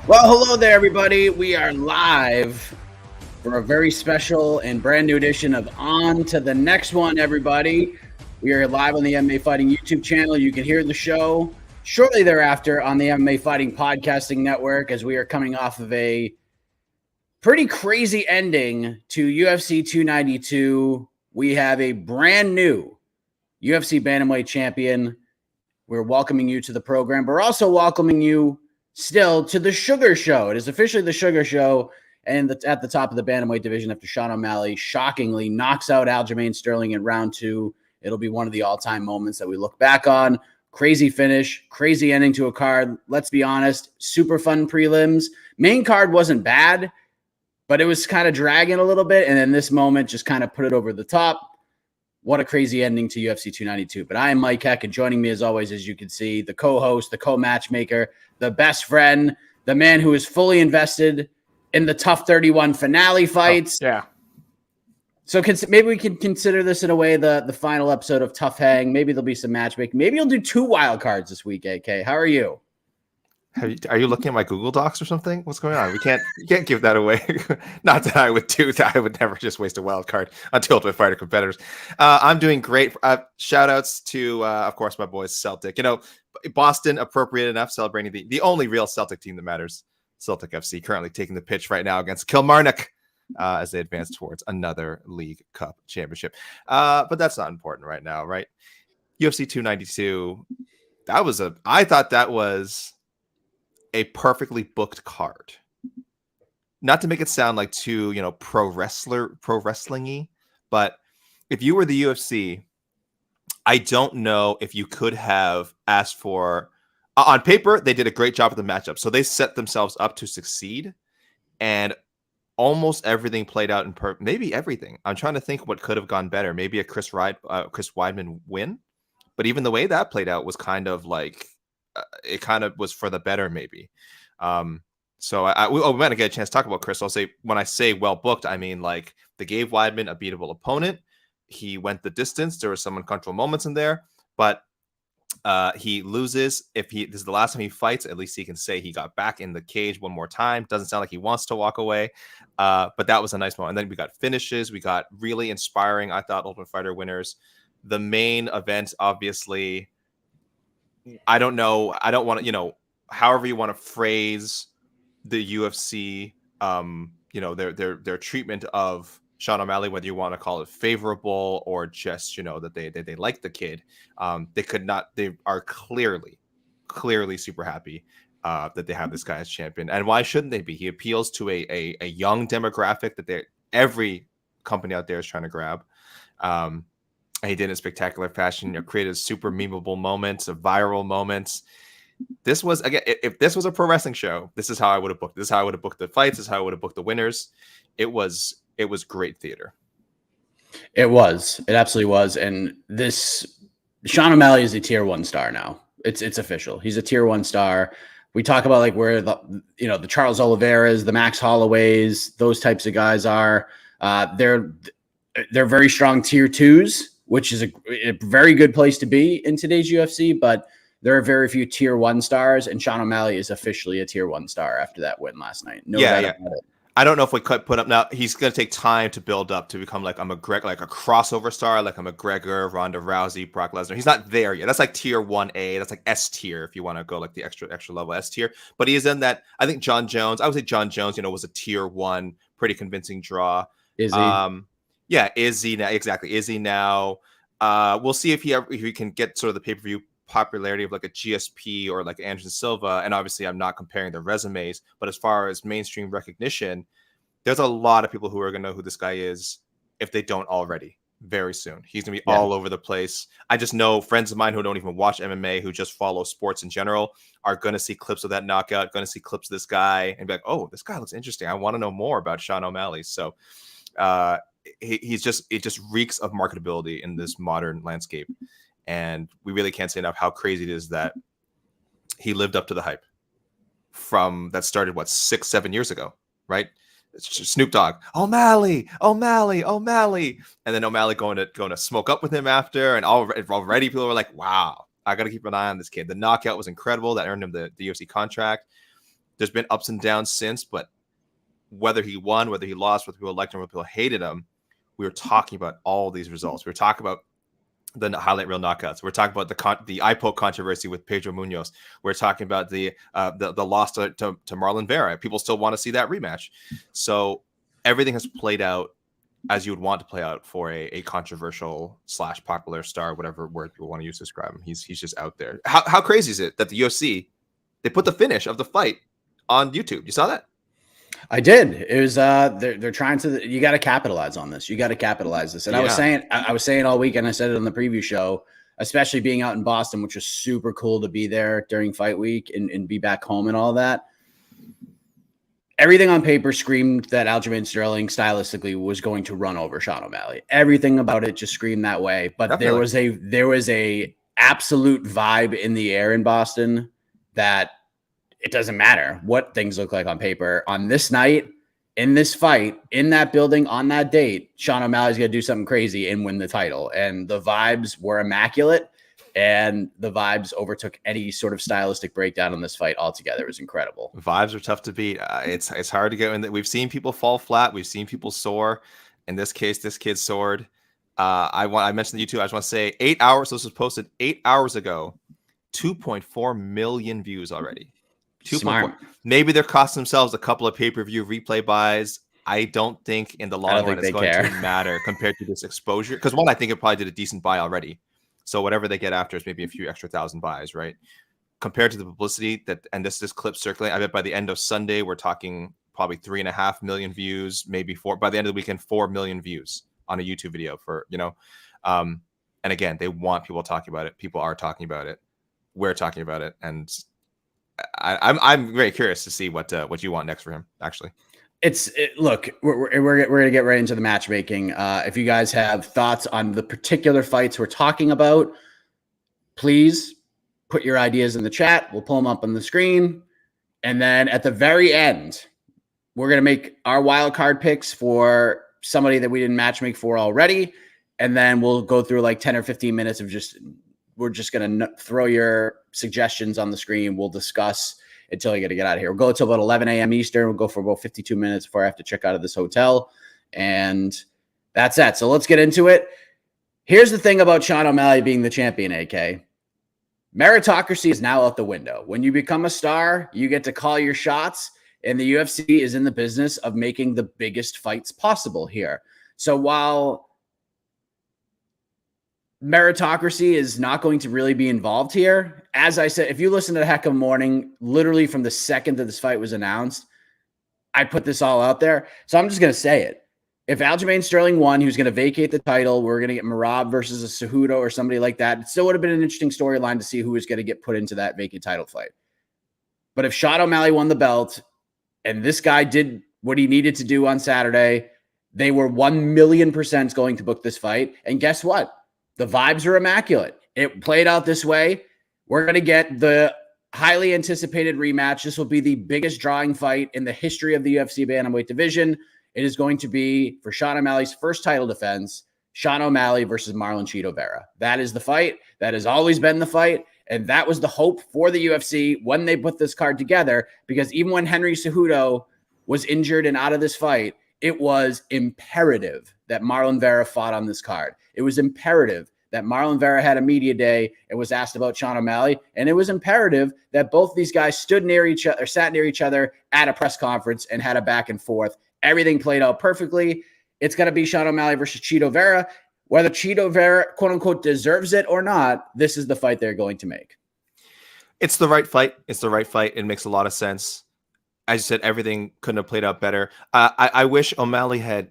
Well, hello there, everybody. We are live for a very special and brand new edition of On to the Next One, everybody. We are live on the MMA Fighting YouTube channel. You can hear the show shortly thereafter on the MMA Fighting Podcasting Network as we are coming off of a pretty crazy ending to UFC 292. We have a brand new UFC Bantamweight champion. We're welcoming you to the program. We're also welcoming you still to the Sugar Show. It is officially the Sugar Show, and at the top of the bantamweight division after Sean O'Malley shockingly knocks out Aljamain Sterling in round 2. It'll be one of the all-time moments that we look back on. Crazy finish, crazy ending to a card. Let's be honest, super fun prelims. Main card wasn't bad, but it was kind of dragging a little bit, and then this moment just kind of put it over the top. What a crazy ending to UFC 292. But I am Mike Heck, and joining me as always, as you can see, the co-host, the co-matchmaker, the best friend, the man who is fully invested in the Tough 31 finale fights. Oh, yeah. So maybe we can consider this in a way the final episode of Tough Hang. Maybe there'll be some matchmaking. Maybe you'll do 2 wild cards this week, AK. How are you? Are you looking at my Google Docs or something? What's going on? You can't give that away. Not that I would do that. I would never just waste a wild card until Ultimate Fighter competitors. I'm doing great. Shout outs to, of course, my boys Celtic. Boston, appropriate enough, celebrating the only real Celtic team that matters. Celtic FC currently taking the pitch right now against Kilmarnock as they advance towards another League Cup championship. But that's not important right now, right? UFC 292. I thought that was a perfectly booked card. Not to make it sound like too, pro wrestling-y, but if you were the UFC, I don't know if you could have asked for. On paper, they did a great job with the matchup, so they set themselves up to succeed, and almost everything played out in maybe everything. I'm trying to think what could have gone better. Maybe a Chris Weidman win, but even the way that played out was kind of like. It kind of was for the better, maybe. So we might not get a chance to talk about Chris. I'll say when I say well booked, I mean like they gave Weidman a beatable opponent. He went the distance. There were some uncomfortable moments in there, but he loses. If this is the last time he fights, at least he can say he got back in the cage one more time. Doesn't sound like he wants to walk away, but that was a nice moment. And then we got finishes. We got really inspiring, I thought, Ultimate Fighter winners. The main event, obviously. I don't know. I don't want to, however you want to phrase the UFC, their treatment of Sean O'Malley, whether you want to call it favorable or just, that they like the kid. They are clearly super happy that they have this guy as champion. And why shouldn't they be? He appeals to a young demographic that every company out there is trying to grab. He did it in spectacular fashion, created super memeable moments, viral moments. This was, again, if this was a pro wrestling show, this is how I would have booked. This is how I would have booked the fights. This is how I would have booked the winners. It was great theater. It was. It absolutely was. And Sean O'Malley is a tier 1 star now. It's official. He's a tier 1 star. We talk about like where the Charles Oliveira's, the Max Holloways, those types of guys are. They're very strong tier 2s. Which is a very good place to be in today's UFC, but there are very few tier 1 stars, and Sean O'Malley is officially a tier 1 star after that win last night. No doubt about it. I don't know if we could put up now. He's going to take time to build up to become like a crossover star, like a McGregor, Ronda Rousey, Brock Lesnar. He's not there yet. That's like tier 1A. That's like S tier if you want to go like the extra level S tier. But he is in that. I think John Jones. I would say John Jones, was a tier 1, pretty convincing draw. Is he? Yeah, is he now? Exactly. Is he now? We'll see if he can get sort of the pay-per-view popularity of like a GSP or like Anderson Silva. And obviously I'm not comparing their resumes, but as far as mainstream recognition, there's a lot of people who are going to know who this guy is if they don't already very soon. He's going to be all over the place. I just know friends of mine who don't even watch MMA, who just follow sports in general, are going to see clips of that knockout, going to see clips of this guy and be like, oh, this guy looks interesting. I want to know more about Sean O'Malley. So, it just reeks of marketability in this modern landscape, and we really can't say enough how crazy it is that he lived up to the hype from that started 6-7 years ago, right? It's just Snoop Dogg, O'Malley, and then O'Malley going to smoke up with him after, and already people were like, wow, I got to keep an eye on this kid. The knockout was incredible. That earned him the UFC contract. There's been ups and downs since, but whether he won, whether he lost, whether people liked him, whether people hated him, we were talking about all these results. We were talking about the highlight reel knockouts. We're talking about the eye poke controversy with Pedro Munoz. We're talking about the loss to Marlon Vera. People still want to see that rematch. So everything has played out as you would want to play out for a controversial / popular star, whatever word people want to use to describe him. He's just out there. How crazy is it that the UFC, they put the finish of the fight on YouTube? You saw that? I did. It was they're trying to. You got to capitalize on this. You got to capitalize this. And I was saying all week, and I said it on the preview show, especially being out in Boston, which was super cool to be there during fight week and be back home and all that. Everything on paper screamed that Aljamain Sterling stylistically was going to run over Sean O'Malley. Everything about it just screamed that way. But Definitely. there was a absolute vibe in the air in Boston that it doesn't matter what things look like on paper. On this night, in this fight, in that building, on that date, Sean O'Malley's going to do something crazy and win the title. And the vibes were immaculate, and the vibes overtook any sort of stylistic breakdown in this fight altogether. It was incredible. Vibes are tough to beat. It's hard to get in. We've seen people fall flat. We've seen people soar. In this case, this kid soared. I mentioned the YouTube. I just want to say 8 hours. This was posted 8 hours ago. 2.4 million views already. 2.4. Maybe they're costing themselves a couple of pay-per-view replay buys. I don't think in the long run it's going to matter compared to this exposure. Because one, I think it probably did a decent buy already. So whatever they get after is maybe a few extra thousand buys, right? Compared to the publicity and this clip circulating, I bet by the end of Sunday, we're talking probably 3.5 million views, maybe 4. By the end of the weekend, 4 million views on a YouTube video for, and again, they want people talking about it. People are talking about it. We're talking about it. And I'm very curious to see what you want next for him, actually. Look, we're going to get right into the matchmaking. If you guys have thoughts on the particular fights we're talking about, please put your ideas in the chat. We'll pull them up on the screen. And then at the very end, we're going to make our wild card picks for somebody that we didn't matchmake for already. And then we'll go through like 10 or 15 minutes of we're just going to throw your suggestions on the screen. We'll discuss until you got to get out of here. We'll go until about 11 a.m. Eastern. We'll go for about 52 minutes before I have to check out of this hotel. And that's that. So let's get into it. Here's the thing about Sean O'Malley being the champion, AK. Meritocracy is now out the window. When you become a star, you get to call your shots, and the UFC is in the business of making the biggest fights possible here. So while meritocracy is not going to really be involved here, as I said, if you listen to Heck of Morning, literally from the second that this fight was announced, I put this all out there. So I'm just going to say it. If Aljamain Sterling won, he was going to vacate the title. We're going to get Merab versus a Cejudo or somebody like that. It still would have been an interesting storyline to see who was going to get put into that vacant title fight. But if Sean O'Malley won the belt and this guy did what he needed to do on Saturday, they were 1,000,000% going to book this fight. And guess what? The vibes are immaculate. It played out this way. We're going to get the highly anticipated rematch. This will be the biggest drawing fight in the history of the UFC bantamweight division. It is going to be, for Sean O'Malley's first title defense, Sean O'Malley versus Marlon Cheeto Vera. That is the fight. That has always been the fight. And that was the hope for the UFC when they put this card together, because even when Henry Cejudo was injured and out of this fight, it was imperative that Marlon Vera fought on this card. It was imperative that Marlon Vera had a media day and was asked about Sean O'Malley. And it was imperative that both these guys stood near each other, sat near each other at a press conference and had a back and forth. Everything played out perfectly. It's going to be Sean O'Malley versus Cheeto Vera. Whether Cheeto Vera, quote unquote, deserves it or not, this is the fight they're going to make. It's the right fight. It's the right fight. It makes a lot of sense. As you said, everything couldn't have played out better. I wish O'Malley had,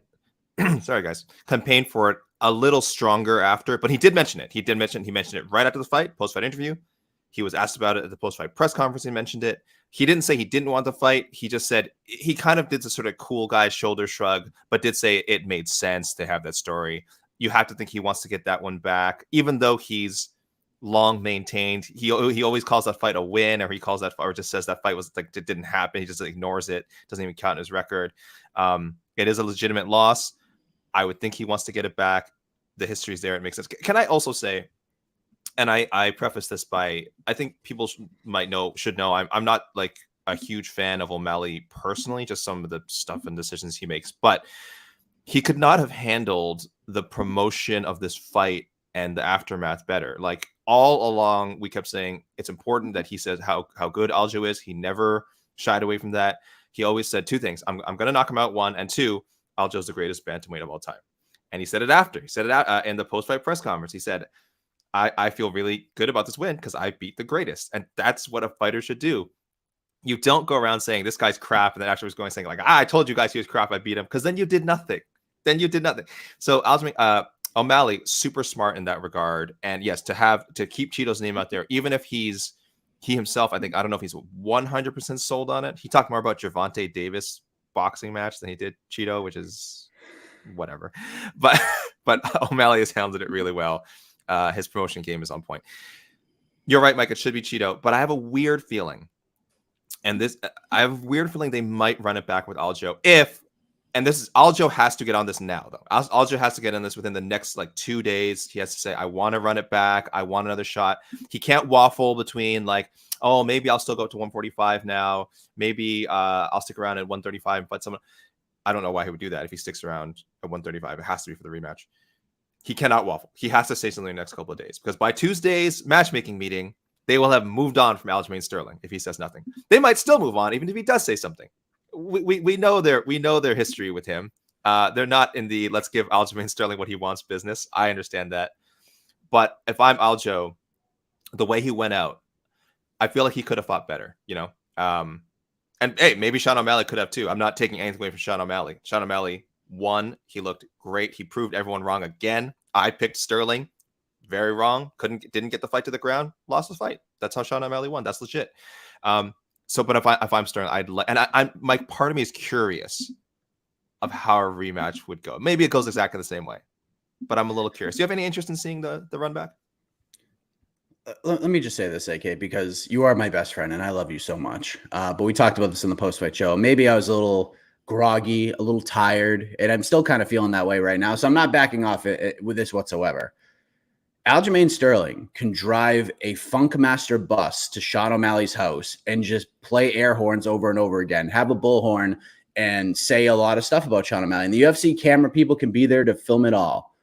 sorry guys, campaigned for it a little stronger after, but he did mention it. He mentioned it right after the fight, post-fight interview. He was asked about it at the post-fight press conference. He mentioned it. He didn't say he didn't want the fight. He just said he kind of did the sort of cool guy shoulder shrug, but did say it made sense to have that story. You have to think he wants to get that one back, even though he's long maintained. He always calls that fight a win, or he calls that fight, or just says that fight was like it didn't happen. He just ignores it. Doesn't even count in his record. It is a legitimate loss. I would think he wants to get it back. The history's there. It makes sense. Can I also say, and I preface this by, I think people should know, I'm not like a huge fan of O'Malley personally, just some of the stuff and decisions he makes, but he could not have handled the promotion of this fight and the aftermath better. Like all along, we kept saying it's important that he says how good Aljo is. He never shied away from that. He always said two things: I'm going to knock him out, one, and two, Aljo's the greatest bantamweight of all time. And he said it after. He said it out in the post-fight press conference. He said, I feel really good about this win because I beat the greatest. And that's what a fighter should do. You don't go around saying this guy's crap and then actually was going saying like, I told you guys he was crap, I beat him, because then you did nothing. So Aljamain, O'Malley, super smart in that regard. And yes, to keep Cheeto's name out there, even if he himself, I don't know if he's 100% sold on it. He talked more about Gervonta Davis boxing match than he did Cheeto, which is whatever. But O'Malley has handled it really well. His promotion game is on point. You're right, Mike. It should be Cheeto, but I have a weird feeling, they might run it back with Aljo Aljo has to get on this now, though. Aljo has to get on this within the next 2 days. He has to say, I want to run it back. I want another shot. He can't waffle between maybe I'll still go up to 145 now. Maybe I'll stick around at 135 and fight someone. I don't know why he would do that if he sticks around at 135. It has to be for the rematch. He cannot waffle. He has to say something in the next couple of days, because by Tuesday's matchmaking meeting, they will have moved on from Aljamain Sterling if he says nothing. They might still move on even if he does say something. We know their history with him. They're not in the let's give Aljamain Sterling what he wants business. I understand that. But if I'm Aljo, the way he went out, I feel like he could have fought better, and hey, maybe Sean O'Malley could have too. I'm not taking anything away from Sean O'Malley. Sean O'Malley won. He looked great. He proved everyone wrong again. I picked Sterling. Very wrong. Didn't get the fight to the ground. Lost the fight. That's how Sean O'Malley won. That's legit. But if I'm Sterling, my part of me is curious of how a rematch would go. Maybe it goes exactly the same way, but I'm a little curious. Do you have any interest in seeing the run back? Let me just say this, AK, because you are my best friend and I love you so much. But we talked about this in the post-fight show. Maybe I was a little groggy, a little tired, and I'm still kind of feeling that way right now. So I'm not backing off it with this whatsoever. Aljamain Sterling can drive a Funkmaster bus to Sean O'Malley's house and just play air horns over and over again, have a bullhorn, and say a lot of stuff about Sean O'Malley. And the UFC camera people can be there to film it all.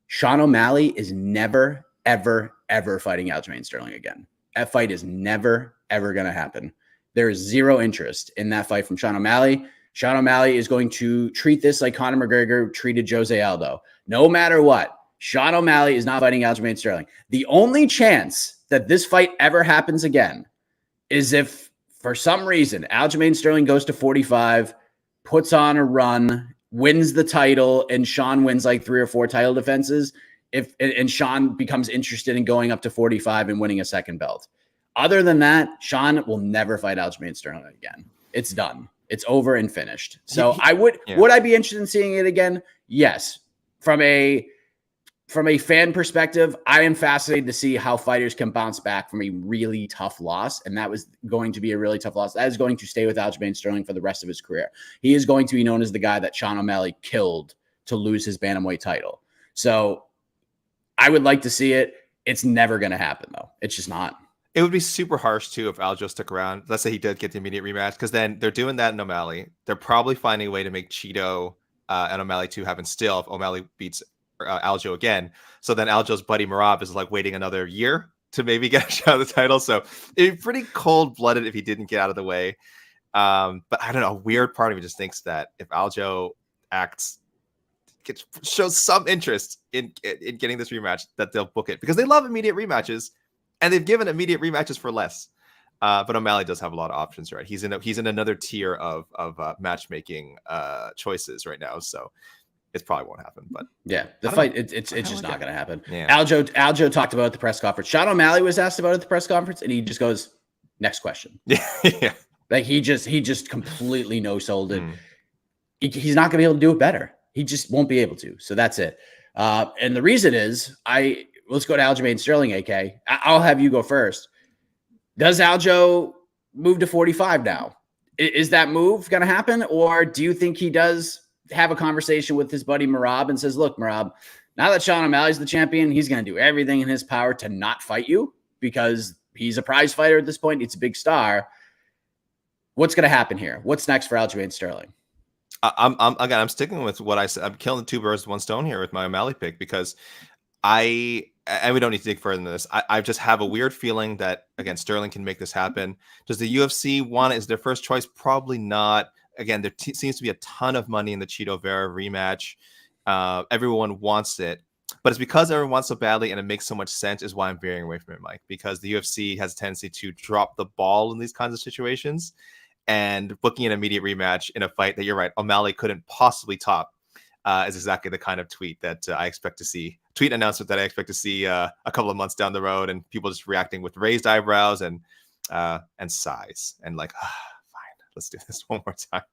Sean O'Malley is never, ever, ever fighting Aljamain Sterling again. That fight is never, ever going to happen. There is zero interest in that fight from Sean O'Malley. Sean O'Malley is going to treat this like Conor McGregor treated Jose Aldo. No matter what, Sean O'Malley is not fighting Aljamain Sterling. The only chance that this fight ever happens again is if, for some reason, Aljamain Sterling goes to 45, puts on a run, wins the title, and Sean wins 3 or 4 title defenses, and Sean becomes interested in going up to 45 and winning a second belt. Other than that, Sean will never fight Aljamain Sterling again. It's done. It's over and finished. So would I be interested in seeing it again? Yes. From a fan perspective, I am fascinated to see how fighters can bounce back from a really tough loss. And that was going to be a really tough loss. That is going to stay with Aljamain Sterling for the rest of his career. He is going to be known as the guy that Sean O'Malley killed to lose his bantamweight title. So I would like to see it. It's never going to happen, though. It's just not. It would be super harsh, too, if Aljo stuck around. Let's say he did get the immediate rematch, because then they're doing that in O'Malley. They're probably finding a way to make Cheeto and O'Malley 2 happen still if O'Malley beats Aljo again. So then Aljo's buddy Merab is waiting another year to maybe get a shot at the title. So it'd be pretty cold-blooded if he didn't get out of the way. But I don't know, a weird part of me just thinks that if Aljo shows some interest in getting this rematch, that they'll book it, because they love immediate rematches and they've given immediate rematches for less. But O'Malley does have a lot of options, right? He's in another tier of matchmaking choices right now. So it probably won't happen, but yeah, the fight, it's just not going to happen. Yeah. Aljo talked about it at the press conference. Sean O'Malley was asked about it at the press conference, and he just goes, "Next question." Yeah. He just completely no-sold it. He's not going to be able to do it better. He just won't be able to. So that's it. And the reason is, let's go to Aljamain Sterling, AK. I'll have you go first. Does Aljo move to 45 now? Is that move going to happen? Or do you think he does have a conversation with his buddy Merab and says, look, Merab, now that Sean O'Malley's the champion, he's going to do everything in his power to not fight you, because he's a prize fighter at this point. It's a big star. What's going to happen here? What's next for Aljamain Sterling? I'm sticking with what I said. I'm killing two birds with one stone here with my O'Malley pick because and we don't need to dig further than this. I just have a weird feeling that, again, Sterling can make this happen. Does the UFC want it as their first choice? Probably not. Again, there seems to be a ton of money in the Cheeto Vera rematch. Everyone wants it. But it's because everyone wants so badly and it makes so much sense is why I'm veering away from it, Mike. Because the UFC has a tendency to drop the ball in these kinds of situations. And booking an immediate rematch in a fight that, you're right, O'Malley couldn't possibly top is exactly the kind of tweet that I expect to see. Tweet announcement that I expect to see a couple of months down the road, and people just reacting with raised eyebrows and sighs and like, fine, let's do this one more time.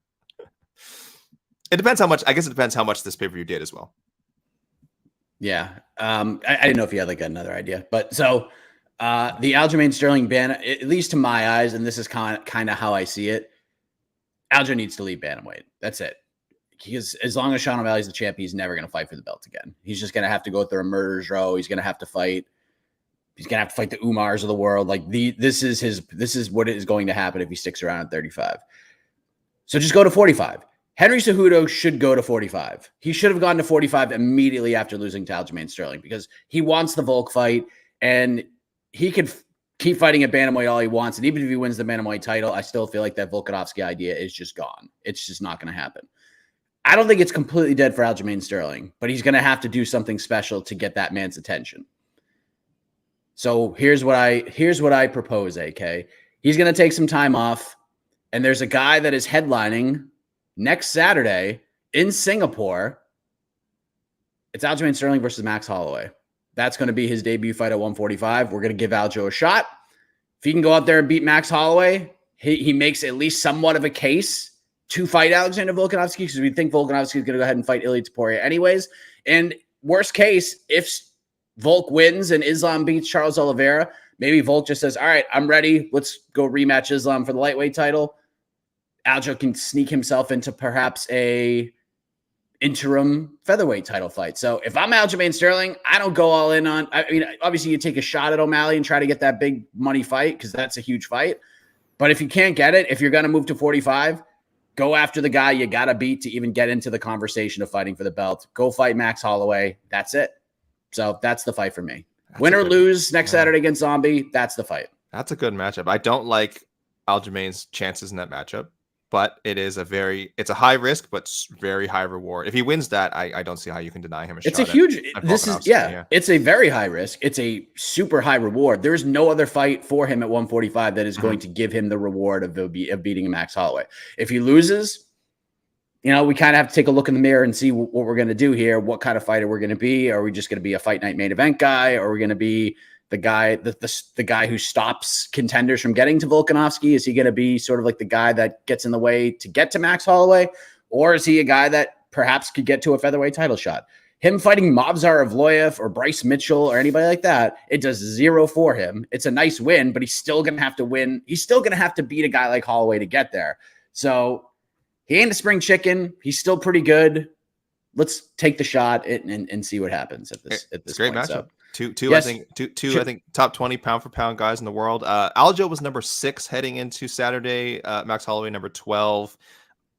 It depends how much. I guess it depends how much this pay-per-view did as well. Yeah, I didn't know if you had like another idea, but so. The Aljamain Sterling ban, at least to my eyes, and this is kind of how I see it, Aljo needs to leave bantamweight. That's it. Because as long as Sean O'Malley's the champ, he's never going to fight for the belt again. He's just going to have to go through a murderer's row. He's going to have to fight. He's going to have to fight the Umars of the world. Like this is what is going to happen if he sticks around at 35. So just go to 45. Henry Cejudo should go to 45. He should have gone to 45 immediately after losing to Aljamain Sterling because he wants the Volk fight, and he could keep fighting at bantamweight all he wants. And even if he wins the bantamweight title, I still feel like that Volkanovski idea is just gone. It's just not going to happen. I don't think it's completely dead for Aljamain Sterling, but he's going to have to do something special to get that man's attention. So here's what I propose, AK. He's going to take some time off, and there's a guy that is headlining next Saturday in Singapore. It's Aljamain Sterling versus Max Holloway. That's going to be his debut fight at 145. We're going to give Aljo a shot. If he can go out there and beat Max Holloway, he makes at least somewhat of a case to fight Alexander Volkanovski, because we think Volkanovski is going to go ahead and fight Ilia Topuria anyways. And worst case, if Volk wins and Islam beats Charles Oliveira, maybe Volk just says, all right, I'm ready. Let's go rematch Islam for the lightweight title. Aljo can sneak himself into perhaps a interim featherweight title fight. So if I'm Aljamain Sterling, I don't go all in on, I mean, obviously you take a shot at O'Malley and try to get that big money fight because that's a huge fight. But if you can't get it, if you're going to move to 45, go after the guy you got to beat to even get into the conversation of fighting for the belt. Go fight Max Holloway. That's it. So that's the fight for me. Win or lose next Saturday against Zombie, that's the fight. That's a good matchup. I don't like Aljamain's chances in that matchup, but it's a high risk, but very high reward. If he wins that, I don't see how you can deny him a shot. It's a huge, it's a very high risk. It's a super high reward. There's no other fight for him at 145 that is going to give him the reward of beating Max Holloway. If he loses, we kind of have to take a look in the mirror and see what we're going to do here. What kind of fighter we're going to be? Are we just going to be a fight night main event guy? Or are we going to be the guy, the guy who stops contenders from getting to Volkanovski? Is he going to be sort of like the guy that gets in the way to get to Max Holloway? Or is he a guy that perhaps could get to a featherweight title shot? Him fighting Movsar Evloev or Bryce Mitchell or anybody like that, it does zero for him. It's a nice win, but he's still going to have to win. He's still going to have to beat a guy like Holloway to get there. So he ain't a spring chicken. He's still pretty good. Let's take the shot and see what happens at this great point. matchup. So, Two, yes. I think top 20 pound for pound guys in the world. Aljo was number 6 heading into Saturday. Max Holloway number 12.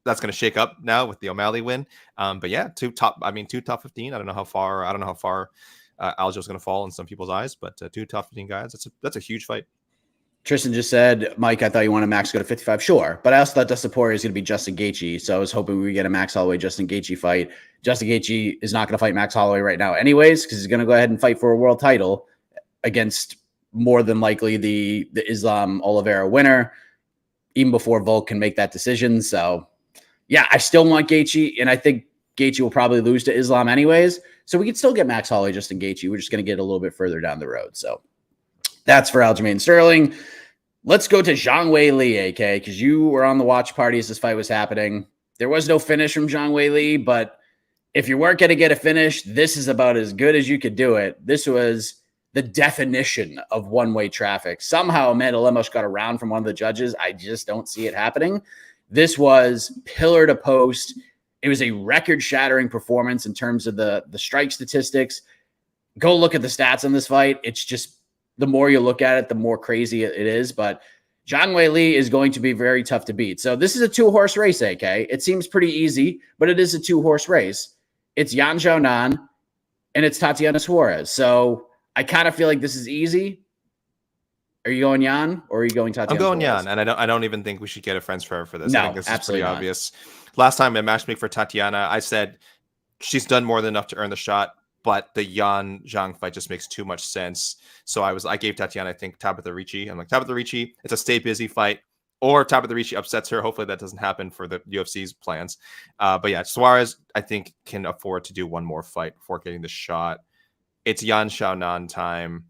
That's going to shake up now with the O'Malley win. But yeah, two top 15. I don't know how far Aljo's going to fall in some people's eyes, but 2 top 15 guys. That's a huge fight. Tristan just said, Mike, I thought you wanted Max to go to 55. Sure. But I also thought Dustin Poirier is going to be Justin Gaethje. So I was hoping we get a Max Holloway, Justin Gaethje fight. Justin Gaethje is not going to fight Max Holloway right now anyways, because he's going to go ahead and fight for a world title against more than likely the Islam Oliveira winner, even before Volk can make that decision. So yeah, I still want Gaethje, and I think Gaethje will probably lose to Islam anyways. So we could still get Max Holloway, Justin Gaethje. We're just going to get a little bit further down the road. So that's for Aljamain Sterling. Let's go to Zhang Weili, AK, because you were on the watch party as this fight was happening. There was no finish from Zhang Weili, but if you weren't going to get a finish, this is about as good as you could do it. This was the definition of one-way traffic. Somehow Amanda Lemos got around from one of the judges. I just don't see it happening. This was pillar to post. It was a record-shattering performance in terms of the strike statistics. Go look at the stats on this fight. It's just, the more you look at it, the more crazy it is. But Zhang Weili is going to be very tough to beat. So this is a 2-horse race, AK. It seems pretty easy, but it is a 2-horse race. It's Yan Xiaonan and it's Tatiana Suarez. So I kind of feel like this is easy. Are you going Yan or are you going Tatiana? I'm going Suarez? Yan, and I don't even think we should get a friends forever for this. No, I think this is pretty not. obvious. Last time I matchmade for Tatiana, I said she's done more than enough to earn the shot, but the Yan Zhang fight just makes too much sense. So I gave Tatiana, I think, Tabitha Ricci. I'm like, Tabitha Ricci, it's a stay busy fight, or Tabitha Ricci upsets her. Hopefully that doesn't happen for the UFC's plans. But yeah, Suarez, I think, can afford to do one more fight before getting the shot. It's Yan Xiaonan time.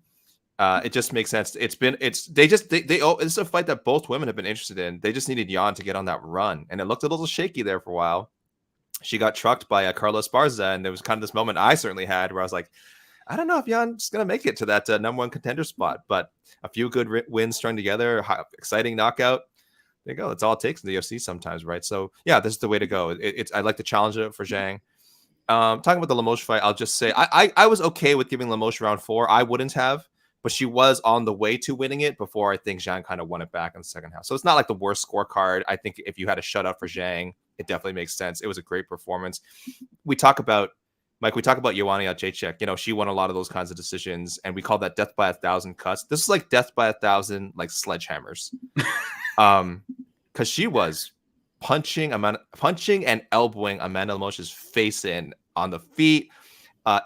It just makes sense. This is a fight that both women have been interested in. They just needed Yan to get on that run, and it looked a little shaky there for a while. She got trucked by Carla Esparza, and there was kind of this moment I certainly had where I was like, I don't know if Yan's going to make it to that number one contender spot, but a few good wins strung together, exciting knockout. There you go. That's all it takes in the UFC sometimes, right? So yeah, this is the way to go. I like to challenge it for Zhang. Talking about the Lemos fight, I'll just say I was okay with giving Lemos round 4. I wouldn't have, but she was on the way to winning it before I think Zhang kind of won it back in the second half. So it's not like the worst scorecard. I think if you had a shutout for Zhang, it definitely makes sense. It was a great performance. We talk about Joanna Jacek. She won a lot of those kinds of decisions, and we call that death by 1,000 cuts. This is like death by 1,000 like sledgehammers. Because she was punching and elbowing Amanda Lemos's face in on the feet,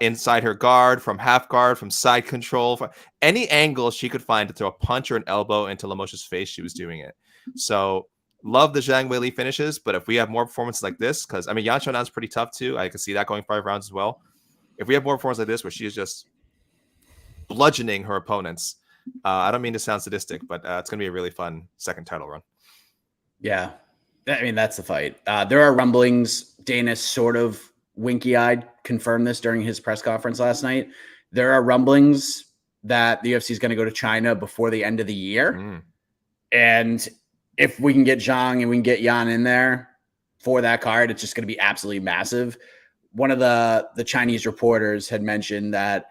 inside her guard, from half guard, from side control, from any angle she could find to throw a punch or an elbow into Lemos's face. She was doing it. So love the Zhang Weili finishes, but if we have more performances like this, because Yan Xiaonan's pretty tough too. I can see that going 5 rounds as well. If we have more performances like this where she is just bludgeoning her opponents, I don't mean to sound sadistic, but it's going to be a really fun second title run. Yeah. I mean, that's the fight. There are rumblings. Dana sort of winky-eyed confirmed this during his press conference last night. There are rumblings that the UFC is going to go to China before the end of the year. And if we can get Zhang and we can get Yan in there for that card, it's just going to be absolutely massive. One of the Chinese reporters had mentioned that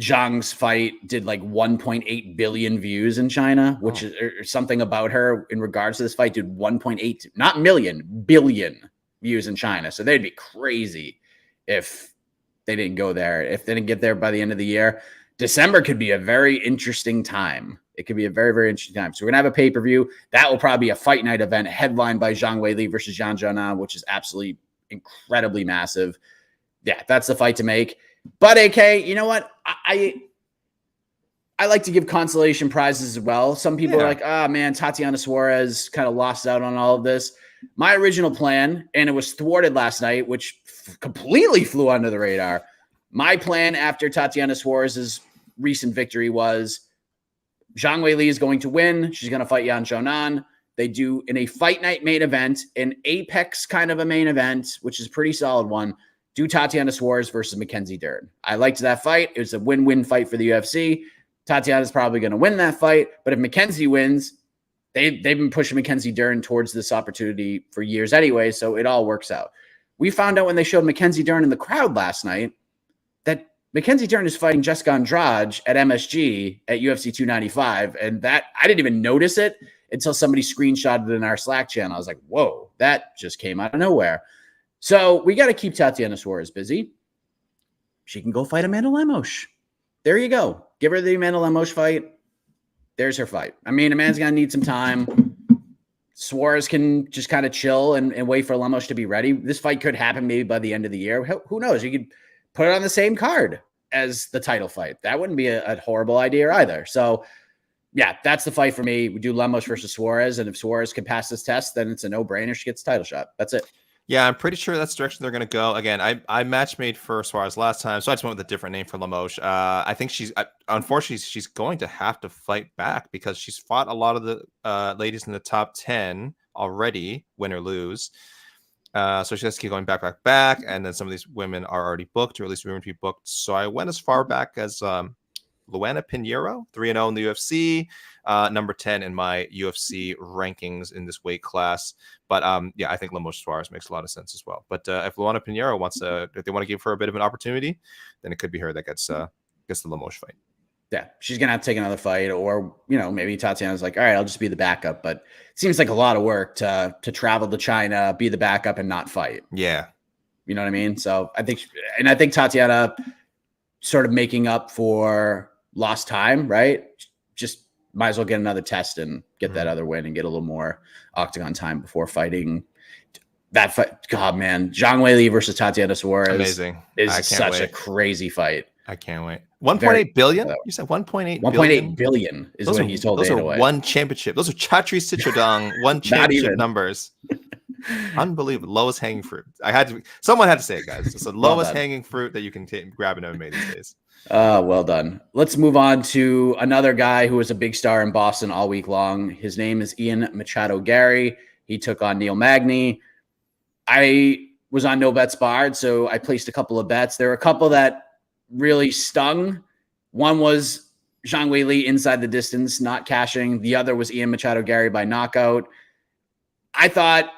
Zhang's fight did like 1.8 billion views in China, which is or something about her in regards to this fight did 1.8, not million, billion views in China. So they'd be crazy if they didn't go there. If they didn't get there by the end of the year, December could be a very interesting time. It could be a very, very interesting time. So we're going to have a pay-per-view. That will probably be a fight night event headlined by Zhang Weili versus Yan Xiaonan, which is absolutely incredibly massive. Yeah, that's the fight to make. But AK, you know what? I like to give consolation prizes as well. Some people are like, man, Tatiana Suarez kind of lost out on all of this. My original plan, and it was thwarted last night, which completely flew under the radar. My plan after Tatiana Suarez's recent victory was Zhang Weili is going to win. She's going to fight Yan Xiaonan. They do in a fight night main event, an apex kind of a main event, which is a pretty solid one. Do Tatiana Suarez versus Mackenzie Dern. I liked that fight. It was a win-win fight for the UFC. Tatiana's probably going to win that fight. But if Mackenzie wins, they've been pushing Mackenzie Dern towards this opportunity for years anyway, so it all works out. We found out when they showed Mackenzie Dern in the crowd last night that Mackenzie Dern is fighting Jessica Andrade at MSG at UFC 295, and that I didn't even notice it until somebody screenshotted it in our Slack channel. I was like, whoa, that just came out of nowhere. So we got to keep Tatiana Suarez busy. She can go fight Amanda Lemos. There you go. Give her the Amanda Lemos fight. There's her fight. I mean, Amanda's going to need some time. Suarez can just kind of chill and wait for Lemos to be ready. This fight could happen maybe by the end of the year. Who knows? You could put it on the same card as the title fight. That wouldn't be a horrible idea either. So, yeah, that's the fight for me. We do Lemos versus Suarez, and if Suarez can pass this test, then it's a no-brainer. She gets the title shot. That's it. Yeah, I'm pretty sure that's the direction they're going to go. Again, I match made for Suarez last time, so I just went with a different name for Lemos. I think unfortunately, she's going to have to fight back because she's fought a lot of the ladies in the top 10 already, win or lose. So she has to keep going back, and then some of these women are already booked, or at least rumored to be booked. So I went as far back as Luana Pinheiro, 3-0 in the UFC, number 10 in my UFC rankings in this weight class. But yeah, I think Lemos Suarez makes a lot of sense as well. But if Luana Pinheiro if they want to give her a bit of an opportunity, then it could be her that gets the Lemos fight. Yeah, she's gonna have to take another fight, or maybe Tatiana's like, all right, I'll just be the backup. But it seems like a lot of work to travel to China, be the backup, and not fight. Yeah, you know what I mean. So I think Tatiana sort of making up for lost time, right? Just might as well get another test and get that other win and get a little more octagon time before fighting. That fight, God, man, Zhang Weili versus Tatiana Suarez, amazing. Is such a crazy fight. I can't wait. 1.8 billion? You said 1.8 billion? 1.8 billion is what he told Dana White. Those are one championship. Those are Chatri Sichodong one championship numbers. Unbelievable. Lowest hanging fruit. Someone had to say it, guys. It's the lowest hanging fruit that you can grab in MMA these days. Well done. Let's move on to another guy who was a big star in Boston all week long. His name is Ian Machado Gary. He took on Neil Magny. I was on no bets barred, so I placed a couple of bets. There were a couple that really stung. One was Zhang Weili inside the distance, not cashing. The other was Ian Machado Gary by knockout. I thought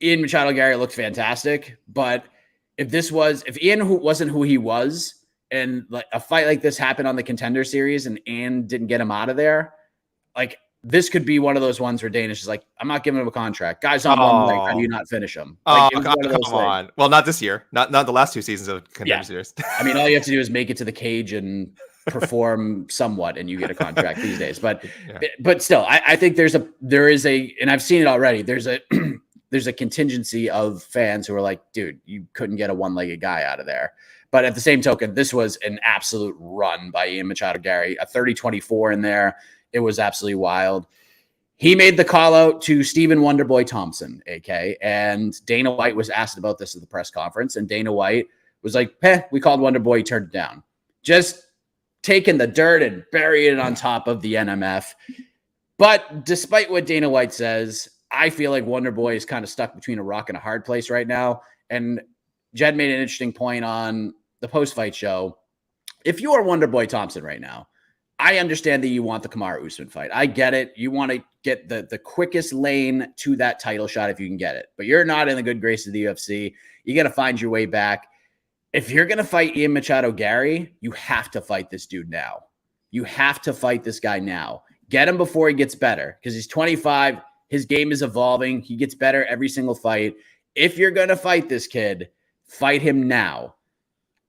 Ian Machado Gary looked fantastic, but if Ian wasn't who he was, and like a fight like this happened on the Contender Series and Ian didn't get him out of there, like this could be one of those ones where Danish is like, I'm not giving him a contract. Guy's on one leg. How do you not finish him? Like, come on. Well, not this year. Not the last 2 seasons of Contender Series. I mean, all you have to do is make it to the cage and perform somewhat, and you get a contract these days. But still, I think there is a, and I've seen it already. There's a contingency of fans who are like, dude, you couldn't get a one-legged guy out of there. But at the same token, this was an absolute run by Ian Machado Gary, a 30-24 in there. It was absolutely wild. He made the call out to Stephen Wonderboy Thompson, AK, and Dana White was asked about this at the press conference, and Dana White was like, we called Wonderboy, he turned it down. Just taking the dirt and burying it on top of the NMF. But despite what Dana White says, I feel like Wonderboy is kind of stuck between a rock and a hard place right now. And Jed made an interesting point on the post-fight show. If you are Wonderboy Thompson right now, I understand that you want the Kamaru Usman fight. I get it. You want to get the quickest lane to that title shot if you can get it. But you're not in the good graces of the UFC. You got to find your way back. If you're going to fight Ian Machado Gary, you have to fight this dude now. You have to fight this guy now. Get him before he gets better, because he's 25. His game is evolving. He gets better every single fight. If you're going to fight this kid, fight him now.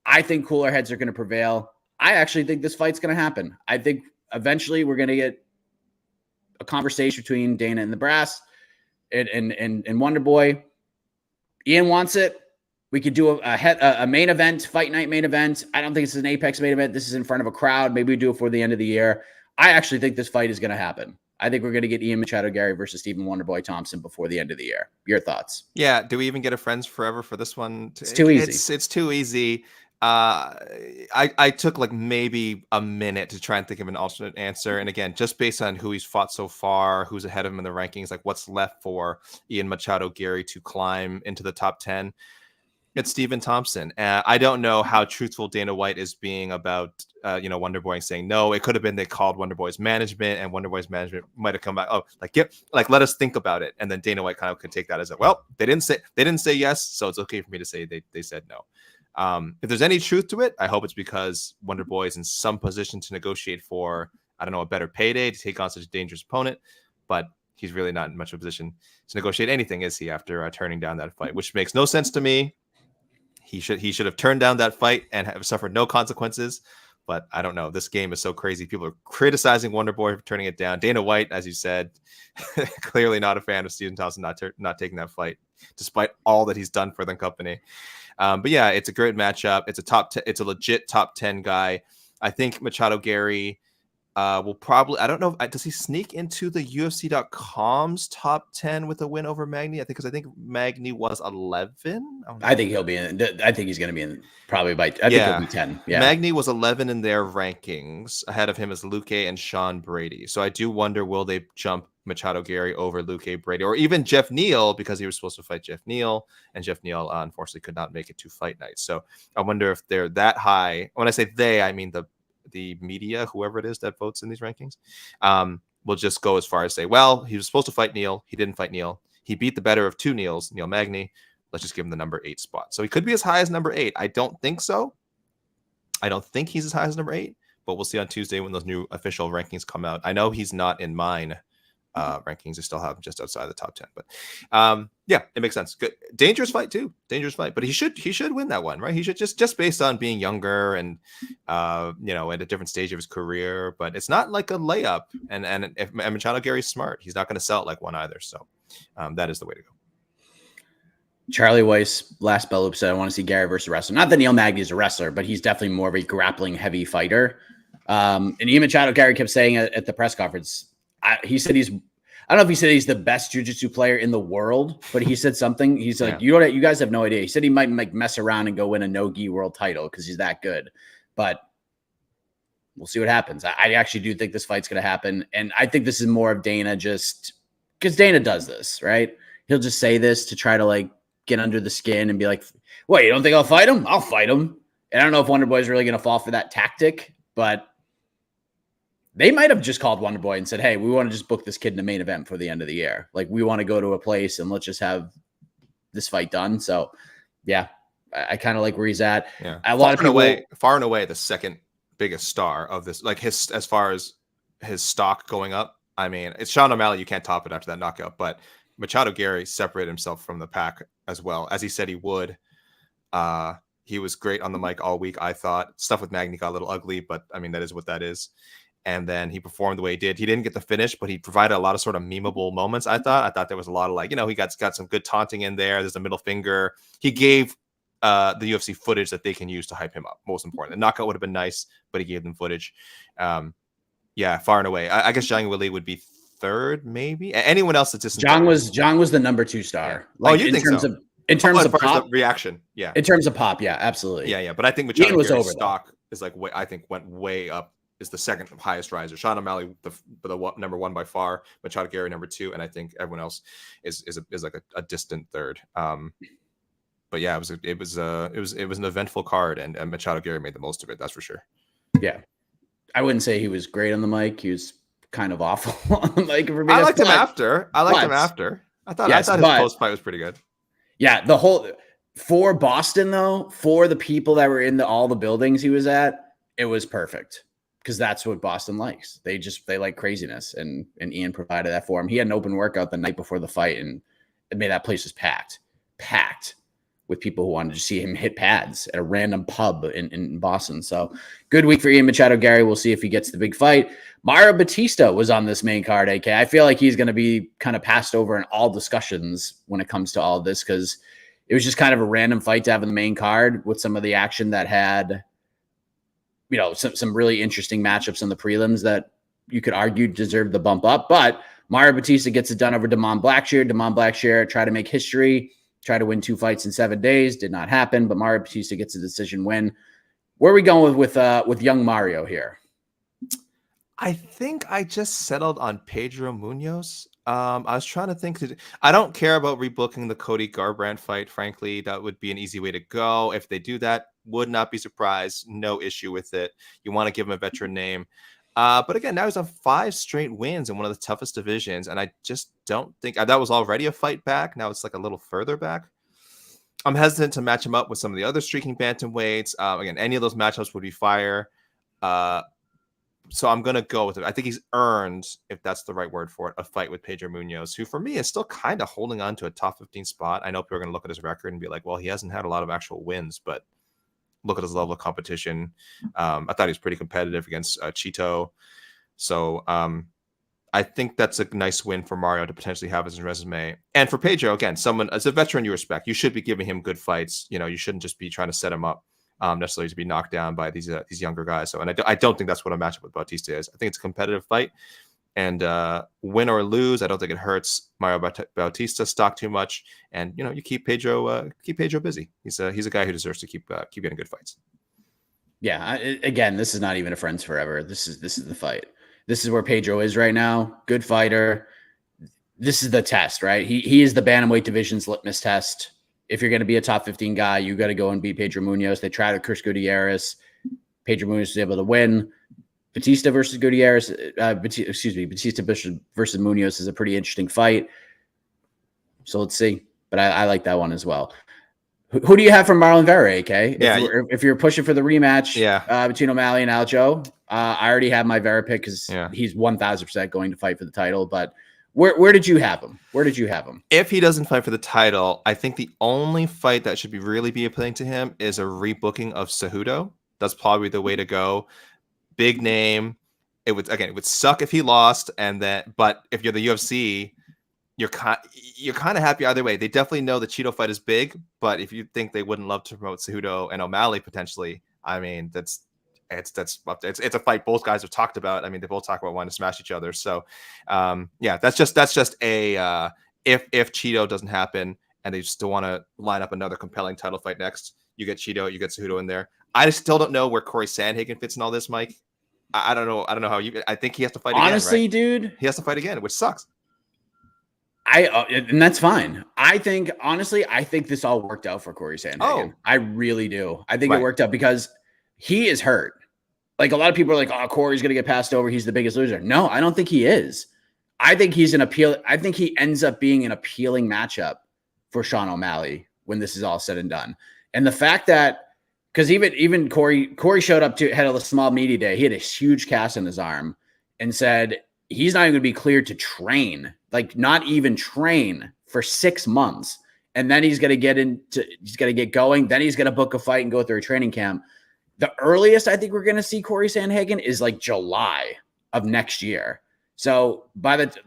I think cooler heads are going to prevail. I actually think this fight's going to happen. I think eventually we're going to get a conversation between Dana and the brass and Wonderboy. Ian wants it. We could do a main event, fight night main event. I don't think this is an Apex main event. This is in front of a crowd. Maybe we do it before the end of the year. I actually think this fight is going to happen. I think we're going to get Ian Machado Gary versus Stephen Wonderboy Thompson before the end of the year. Your thoughts? Yeah. Do we even get a Friends Forever for this one? It's too easy. It's too easy. I took like maybe a minute to try and think of an alternate answer. And again, just based on who he's fought so far, who's ahead of him in the rankings, like what's left for Ian Machado Gary to climb into the top 10, it's Stephen Thompson. I don't know how truthful Dana White is being about, Wonderboy saying no. It could have been they called Wonderboy's management, and Wonderboy's management might have come back. Oh, let us think about it. And then Dana White kind of could take that as they didn't say yes, so it's okay for me to say they said no. If there's any truth to it, I hope it's because Wonderboy is in some position to negotiate for, I don't know, a better payday to take on such a dangerous opponent, but he's really not in much of a position to negotiate anything, is he, after turning down that fight, which makes no sense to me. He should have turned down that fight and have suffered no consequences, but I don't know. This game is so crazy. People are criticizing Wonderboy for turning it down. Dana White, as you said, clearly not a fan of Stephen Thompson not taking that fight, despite all that he's done for the company. But yeah, it's a great matchup. It's a legit top 10 guy. I think Machado Gary will probably, I don't know, does he sneak into the UFC.com's top 10 with a win over Magny? I think Magny was 11. I think he'll be in. I think he's going to be in probably by, I think he'll be 10. Yeah. Magny was 11 in their rankings. Ahead of him is Luque and Sean Brady. So I do wonder, will they jump Machado Gary over Luque, Brady, or even Jeff Neal, because he was supposed to fight Jeff Neal, and Jeff Neal unfortunately could not make it to fight night. So I wonder if they're that high. When I say they, I mean the media, whoever it is that votes in these rankings, will just go as far as say, well, he was supposed to fight Neal. He didn't fight Neal. He beat the better of two Neals, Neil Magny. Let's just give him the number 8 spot. So he could be as high as number 8. I don't think so. I don't think he's as high as number 8, but we'll see on Tuesday when those new official rankings come out. I know he's not in mine rankings. I still have him just outside the top 10, but yeah, it makes sense. Good, dangerous fight too. Dangerous fight, but he should win that one, right? He should just based on being younger and at a different stage of his career. But it's not like a layup. And if Machado Gary's smart, he's not going to sell it like one either. So that is the way to go. Charlie Weiss, last bell loop, said, I want to see Gary versus a wrestler. Not that Neil Magny is a wrestler, but he's definitely more of a grappling heavy fighter. And Ian Machado Gary kept saying at the press conference, he said I don't know if he said he's the best jiu-jitsu player in the world, but he said something. He's like, you guys have no idea. He said he might like mess around and go win a no-gi world title because he's that good. But we'll see what happens. I actually do think this fight's going to happen. And I think this is more of Dana just because Dana does this, right? He'll just say this to try to like get under the skin and be like, what, you don't think I'll fight him? I'll fight him. And I don't know if Wonder Boy is really going to fall for that tactic, but they might have just called Wonder Boy and said, hey, we want to just book this kid in the main event for the end of the year. Like, we want to go to a place and let's just have this fight done. So, yeah, I kind of like where he's at. Yeah. A lot of people, far and away, the second biggest star of this, like as far as his stock going up. I mean, it's Sean O'Malley. You can't top it after that knockout, but Machado Gary separated himself from the pack as well, as he said he would. He was great on the mic all week, I thought. Stuff with Magny got a little ugly, but I mean, that is what that is. And then he performed the way he did. He didn't get the finish, but he provided a lot of sort of memeable moments, I thought there was a lot of like, he got some good taunting in there. There's a middle finger. He gave the UFC footage that they can use to hype him up, most important. The knockout would have been nice, but he gave them footage. Yeah, far and away. I guess Zhang Weili would be third, maybe. Anyone else that's just Zhang was the number 2 star. Yeah. Like, you think so? In terms of pop, the reaction, yeah. In terms of pop, yeah, absolutely. Yeah. But I think Machado Gary's stock is like went way up. Is the second highest riser. Sean O'Malley, the number 1 by far. Machado Gary number 2, and I think everyone else is like a distant third. But yeah, it was an eventful card, and Machado Gary made the most of it. That's for sure. Yeah, I wouldn't say he was great on the mic. He was kind of awful on the mic. I liked him after. I thought his post fight was pretty good. Yeah, for Boston though, for the people that were in all the buildings he was at, it was perfect. Because that's what Boston likes. They like craziness, and Ian provided that for him. He had an open workout the night before the fight, and that place was packed with people who wanted to see him hit pads at a random pub in Boston. So good week for Ian Machado Gary. We'll see if he gets the big fight. Mario Batista was on this main card, AK. I feel like he's going to be kind of passed over in all discussions when it comes to all of this, because it was just kind of a random fight to have in the main card with some of the action that had some really interesting matchups in the prelims that you could argue deserve the bump up. But Mario Batista gets it done over Damon Blackshear. Damon Blackshear tried to make history, tried to win 2 fights in 7 days. Did not happen, but Mario Batista gets a decision win. Where are we going with young Mario here? I think I just settled on Pedro Munoz. I was trying to think. I don't care about rebooking the Cody Garbrandt fight. Frankly, that would be an easy way to go. If they do that, would not be surprised. No issue with it. You want to give him a veteran name. But again, now he's on 5 straight wins in one of the toughest divisions. And I just don't think that was already a fight back. Now it's like a little further back. I'm hesitant to match him up with some of the other streaking bantamweights. Again, any of those matchups would be fire. So I'm going to go with it. I think he's earned, if that's the right word for it, a fight with Pedro Munoz, who for me is still kind of holding on to a top 15 spot. I know people are going to look at his record and be like, well, he hasn't had a lot of actual wins, but look at his level of competition. I thought he was pretty competitive against Chito. So I think that's a nice win for Mario to potentially have as his resume. And for Pedro, again, someone as a veteran you respect, you should be giving him good fights. You shouldn't just be trying to set him up necessarily to be knocked down by these younger guys. So, and I don't think that's what a matchup with Bautista is. I think it's a competitive fight, and win or lose, I don't think it hurts Mario Bautista's stock too much. And you keep Pedro busy. He's a guy who deserves to keep getting good fights. Yeah. Again, this is not even a friends forever. This is the fight. This is where Pedro is right now. Good fighter. This is the test, right? He is the bantamweight division's litmus test. If you're going to be a top 15 guy, you got to go and beat Pedro Munoz. They tried with Chris Gutierrez. Pedro Munoz was able to win. Batista versus Gutierrez, Batista versus Munoz is a pretty interesting fight. So let's see. But I like that one as well. Who do you have from Marlon Vera, AK? Yeah, If you're pushing for the rematch yeah, between O'Malley and Aljo, I already have my Vera pick because yeah. he's 1,000% going to fight for the title. But where did you have him? Where did you have him? If he doesn't fight for the title, I think the only fight that should be really be appealing to him is a rebooking of Cejudo. That's probably the way to go. Big name. It would suck if he lost, but if you're the UFC, you're kind of happy either way. They definitely know the Cheeto fight is big, but if you think they wouldn't love to promote Cejudo and O'Malley potentially, I mean, it's a fight both guys have talked about. I mean, they both talk about wanting to smash each other. So, yeah, that's just a if Cheeto doesn't happen and they still want to line up another compelling title fight next, you get Cheeto, you get Cejudo in there. I still don't know where Corey Sandhagen fits in all this, Mike. I don't know. I don't know how you. I think he has to fight Honestly, again, right? dude, he has to fight again, which sucks. And that's fine. I think this all worked out for Corey Sandhagen. Oh. I really do. I think it worked out because he is hurt. Like a lot of people are like, oh, Corey's going to get passed over. He's the biggest loser. No, I don't think he is. I think he's an appeal. I think he ends up being an appealing matchup for Sean O'Malley when this is all said and done. And the fact that, because even Corey showed up had a small media day. He had a huge cast in his arm and said he's not even going to be cleared to train, like not even train for 6 months. And then he's going to get going. Then he's going to book a fight and go through a training camp. The earliest I think we're going to see Corey Sandhagen is like July of next year. So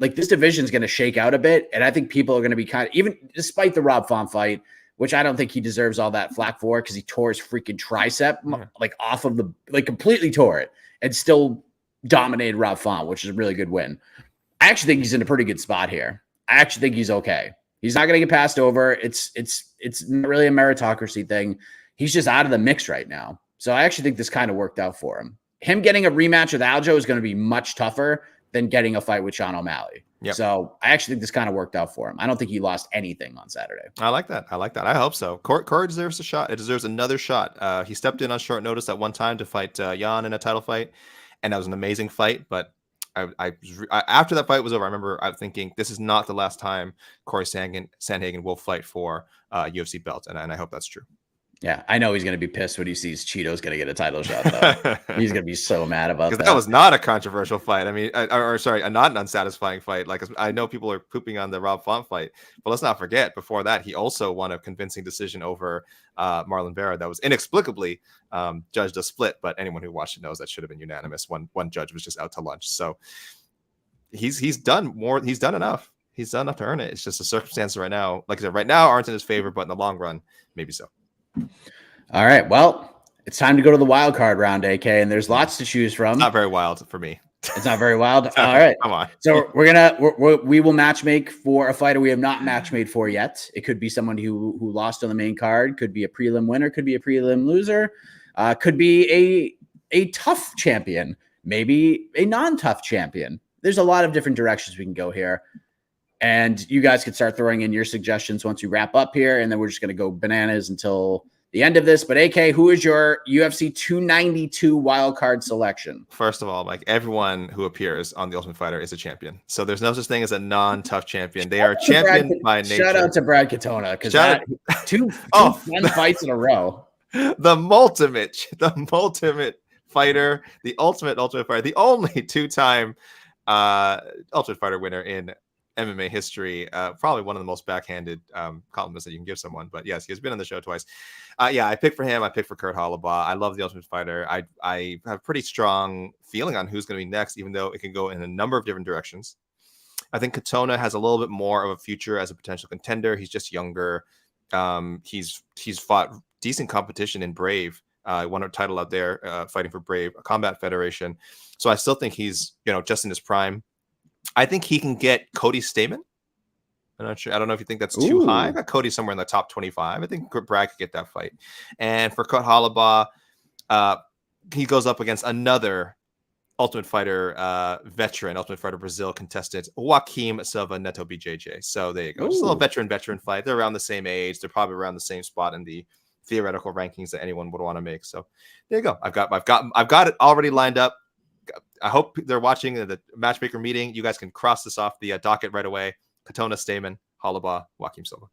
this division is going to shake out a bit. And I think people are going to be even despite the Rob Font fight, which I don't think he deserves all that flack for because he tore his freaking tricep off of completely tore it and still dominated Rob Font, which is a really good win. I actually think he's in a pretty good spot here. I actually think he's okay. He's not going to get passed over. It's not really a meritocracy thing. He's just out of the mix right now. So I actually think this kind of worked out for him. Him getting a rematch with Aljo is going to be much tougher than getting a fight with Sean O'Malley. Yep. So I actually think this kind of worked out for him. I don't think he lost anything on Saturday. I like that. I hope so. Corey deserves a shot. It deserves another shot. He stepped in on short notice at one time to fight Jan in a title fight, and that was an amazing fight. But I after that fight was over, I remember thinking this is not the last time Corey Sandhagen will fight for UFC belt, and I hope that's true. Yeah, I know he's going to be pissed when he sees Cheeto's going to get a title shot, though. He's going to be so mad about that. That was not a controversial fight. I mean, a not an unsatisfying fight. Like, I know people are pooping on the Rob Font fight, but let's not forget, before that, he also won a convincing decision over Marlon Vera that was inexplicably judged a split, but anyone who watched it knows that should have been unanimous. One judge was just out to lunch. So he's done more. He's done enough. He's done enough to earn it. It's just a circumstance right now. Like I said, right now aren't in his favor, but in the long run, maybe so. All right. Well, it's time to go to the wild card round, AK, and there's lots to choose from. It's not very wild for me. It's not very wild. All right. Come on. So we will matchmake for a fighter we have not matchmade for yet. It could be someone who lost on the main card, could be a prelim winner, could be a prelim loser, could be a tough champion, maybe a non-tough champion. There's a lot of different directions we can go here. And you guys can start throwing in your suggestions once we wrap up here, and then we're just going to go bananas until the end of this. But AK, who is your UFC 292 wildcard selection? First of all, Mike, everyone who appears on The Ultimate Fighter is a champion. So there's no such thing as a non-tough champion. They are a champion by nature. Shout out to Brad Katona, because two fun fights in a row. The multimate fighter, the ultimate fighter, the only two-time Ultimate Fighter winner in MMA history, probably one of the most backhanded compliments that you can give someone. But yes, he has been on the show twice. I picked for him. I picked for Kurt Hollabaugh. I love The Ultimate Fighter. I have a pretty strong feeling on who's going to be next, even though it can go in a number of different directions. I think Katona has a little bit more of a future as a potential contender. He's just younger. He's fought decent competition in Brave. Won a title out there fighting for Brave, a combat federation. So I still think he's just in his prime. I think he can get Cody Stamen. I'm not sure. I don't know if you think that's too high. I got Cody somewhere in the top 25. I think Brad could get that fight. And for Kurt Hollabaugh, he goes up against another Ultimate Fighter veteran, Ultimate Fighter Brazil contestant, Joaquim Silva Neto BJJ. So there you go. Just a little veteran fight. They're around the same age. They're probably around the same spot in the theoretical rankings that anyone would want to make. So there you go. I've got it already lined up. I hope they're watching the matchmaker meeting. You guys can cross this off the docket right away. Katona, Stamen, Hollabaugh, Joaquim Silva.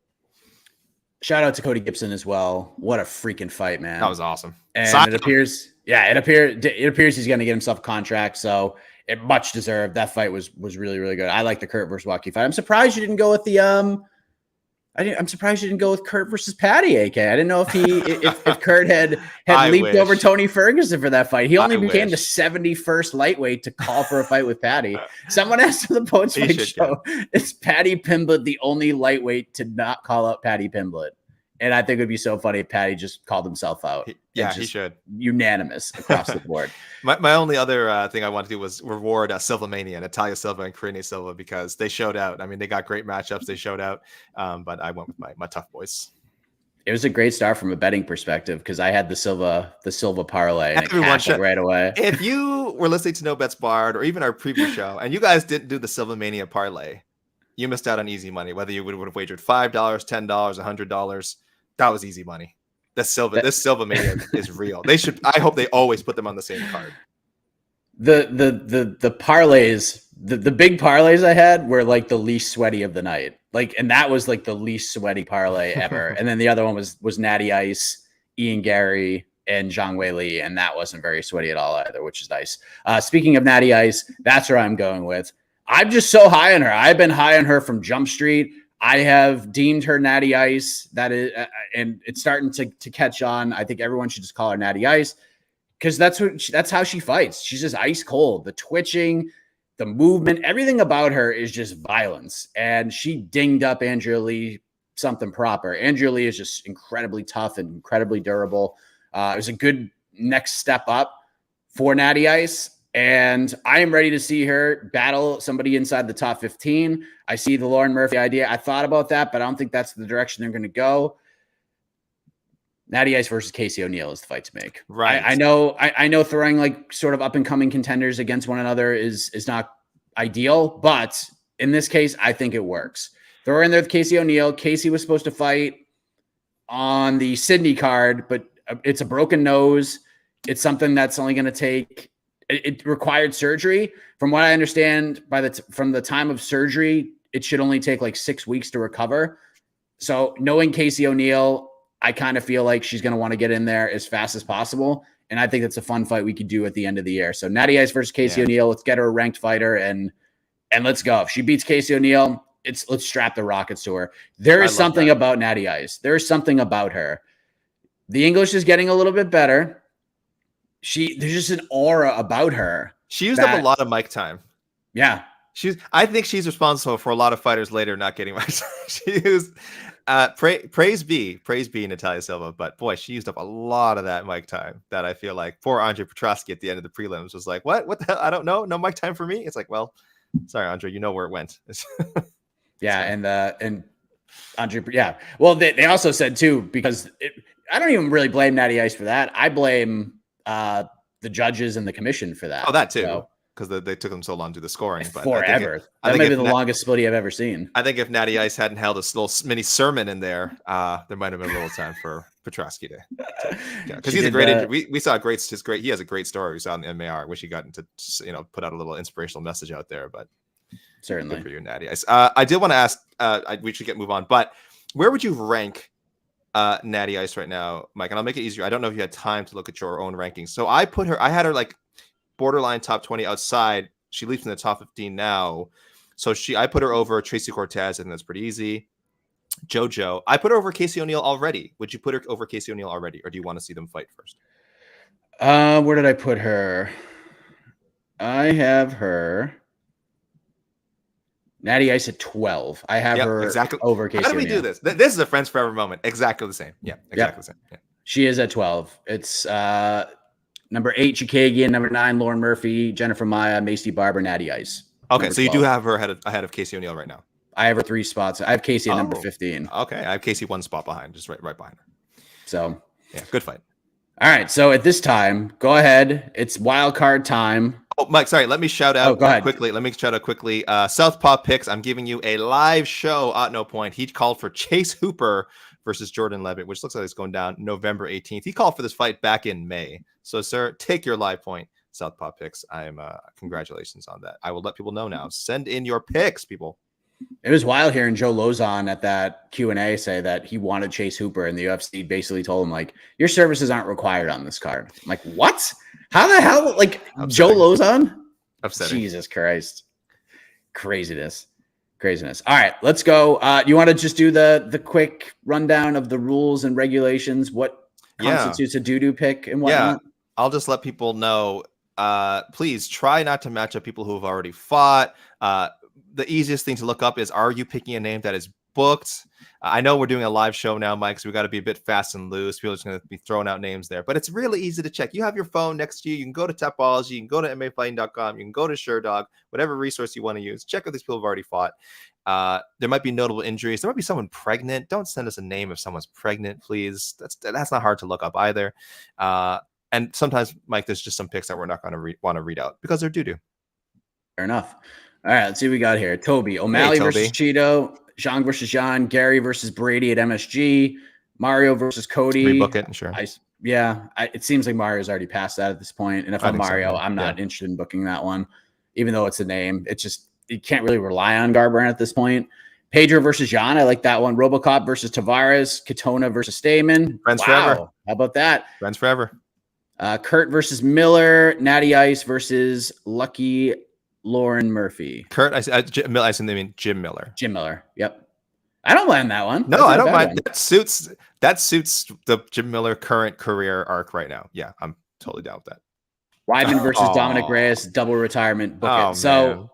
Shout out to Cody Gibson as well. What a freaking fight, man. That was awesome. And it appears he's going to get himself a contract. So it much deserved. That fight was really, really good. I like the Kurt versus Joaquin fight. I'm surprised you didn't go with the I'm surprised you didn't go with Kurt versus Patty, AK. I didn't know if Kurt had leaped over Tony Ferguson for that fight. He only became the 71st lightweight to call for a fight with Patty. Someone asked on the Post Fight Show, is Patty Pimblett the only lightweight to not call out Patty Pimblett? And I think it would be so funny if Patty just called himself out. He should. Unanimous across the board. My only other thing I wanted to do was reward Silvamania, Natalia Silva and Karine Silva, because they showed out. I mean, they got great matchups. They showed out. But I went with my tough boys. It was a great start from a betting perspective because I had the Silva parlay and it cashed it right away. If you were listening to No Bets Barred or even our preview show and you guys didn't do the Silvamania parlay, you missed out on easy money. Whether you would have wagered $5, $10, $100, that was easy money. This Silva mania is real. I hope they always put them on the same card. The parlays, the big parlays I had were like the least sweaty of the night. And that was like the least sweaty parlay ever. And then the other one was Natty Ice, Ian Gary, and Zhang Weili, and that wasn't very sweaty at all either, which is nice. Speaking of Natty Ice, that's where I'm going with. I'm just so high on her. I've been high on her from Jump Street. I have deemed her Natty Ice. That is, and it's starting to catch on. I think everyone should just call her Natty Ice because that's how she fights. She's just ice cold. The twitching, the movement, everything about her is just violence. And she dinged up Andrea Lee something proper. Andrea Lee is just incredibly tough and incredibly durable. It was a good next step up for Natty Ice. And I am ready to see her battle somebody inside the top 15. I see the Lauren Murphy idea. I thought about that, but I don't think that's the direction they're going to go. Natty Ice versus Casey O'Neill is the fight to make. Right. I know throwing like sort of up and coming contenders against one another is not ideal, but in this case, I think it works. Throw her in there with Casey O'Neill. Casey was supposed to fight on the Sydney card, but it's a broken nose. It's something that's only going to take. It required surgery. From what I understand, from the time of surgery, it should only take like 6 weeks to recover. So knowing Casey O'Neill, I kind of feel like she's going to want to get in there as fast as possible. And I think that's a fun fight we could do at the end of the year. So Natty Ice versus Casey O'Neill. Let's get her a ranked fighter and let's go. If she beats Casey O'Neill, let's strap the rockets to her. There is something about Natty Ice. There is something about her. The English is getting a little bit better. There's just an aura about her. She used up a lot of mic time. Yeah. I think she's responsible for a lot of fighters later not getting mic time. She used praise be Natalia Silva, but boy, she used up a lot of that mic time that I feel like poor Andre Petrosky at the end of the prelims was like, what the hell? I don't know. No mic time for me. It's like, well, sorry, Andre, you know where it went. Yeah. And Andre, yeah. Well, they also said too, because I don't even really blame Natty Ice for that. I blame the judges and the commission for that. Oh, that too, because they took them so long to do the scoring. But forever. That may be the longest split I've ever seen. I think if Natty Ice hadn't held a little mini sermon in there, there might have been a little time for Petrosky to because he's a great. We saw he has a great story. We saw in the MAR. Wish he got into put out a little inspirational message out there, but certainly good for you, Natty Ice. I did want to ask. We should move on, but where would you rank Natty Ice right now, Mike? And I'll make it easier. I don't know if you had time to look at your own rankings. So I had her like borderline top 20 outside. She leaps in the top 15 now. So I put her over Tracy Cortez, and that's pretty easy. JoJo. I put her over Casey O'Neill already. Would you put her over Casey O'Neill already, or do you want to see them fight first? Where did I put her? I have her Natty Ice at 12. I have her exactly over Casey O'Neill. How do we do this? This is a Friends Forever moment. Exactly the same. Yeah, exactly the same. Yeah. She is at 12. It's number 8, Chikagian, number 9, Lauren Murphy, Jennifer Maya, Macy Barber, Natty Ice. Okay, so 12. You do have her ahead of Casey O'Neill right now. I have her 3 spots. I have Casey at number 15. Okay, I have Casey 1 spot behind, just right behind her. So yeah, good fight. All right, so at this time, go ahead. It's wild card time. Oh, Mike, sorry. Let me shout out quickly. Southpaw Picks. I'm giving you a live show at No Point. He called for Chase Hooper versus Jordan Levitt, which looks like it's going down November 18th. He called for this fight back in May. So, sir, take your live point. Southpaw Picks. I am congratulations on that. I will let people know now. Send in your picks, people. It was wild hearing Joe Lozon at that Q&A say that he wanted Chase Hooper, and the UFC basically told him, like, your services aren't required on this card. I'm like, what? How the hell? Like, Upsetting. Joe Lozon? Upsetting. Jesus Christ. Craziness. All right, let's go. You want to just do the quick rundown of the rules and regulations? What constitutes a doo-doo pick and whatnot? Yeah, I'll just let people know. Please try not to match up people who have already fought. The easiest thing to look up is, are you picking a name that is booked? I know we're doing a live show now, Mike, so we got to be a bit fast and loose. People are just going to be throwing out names there, but it's really easy to check. You have your phone next to you. You can go to Tapology. You can go to MMAfighting.com. You can go to SureDog, whatever resource you want to use. Check if these people have already fought. There might be notable injuries. There might be someone pregnant. Don't send us a name if someone's pregnant, please. That's not hard to look up either. And sometimes, Mike, there's just some picks that we're not going to want to read out because they're doo-doo. Fair enough. All right, let's see what we got here. Toby, O'Malley versus Cheeto, Zhang versus Jan, Gary versus Brady at MSG, Mario versus Cody. Rebook it, sure. It seems like Mario's already past that at this point. And if I'm Mario, I'm not interested in booking that one, even though it's a name. It's just, you can't really rely on Garbrandt at this point. Pedro versus Jan, I like that one. Robocop versus Tavares, Katona versus Stamen. Friends forever. How about that? Friends forever. Kurt versus Miller, Natty Ice versus Lucky Lauren Murphy. Kurt, I mean Jim Miller. Jim Miller. Yep. I don't mind that one. No, I don't mind. That suits the Jim Miller current career arc right now. Yeah, I'm totally down with that. Weidman versus Dominic Reyes, double retirement. Book it. So,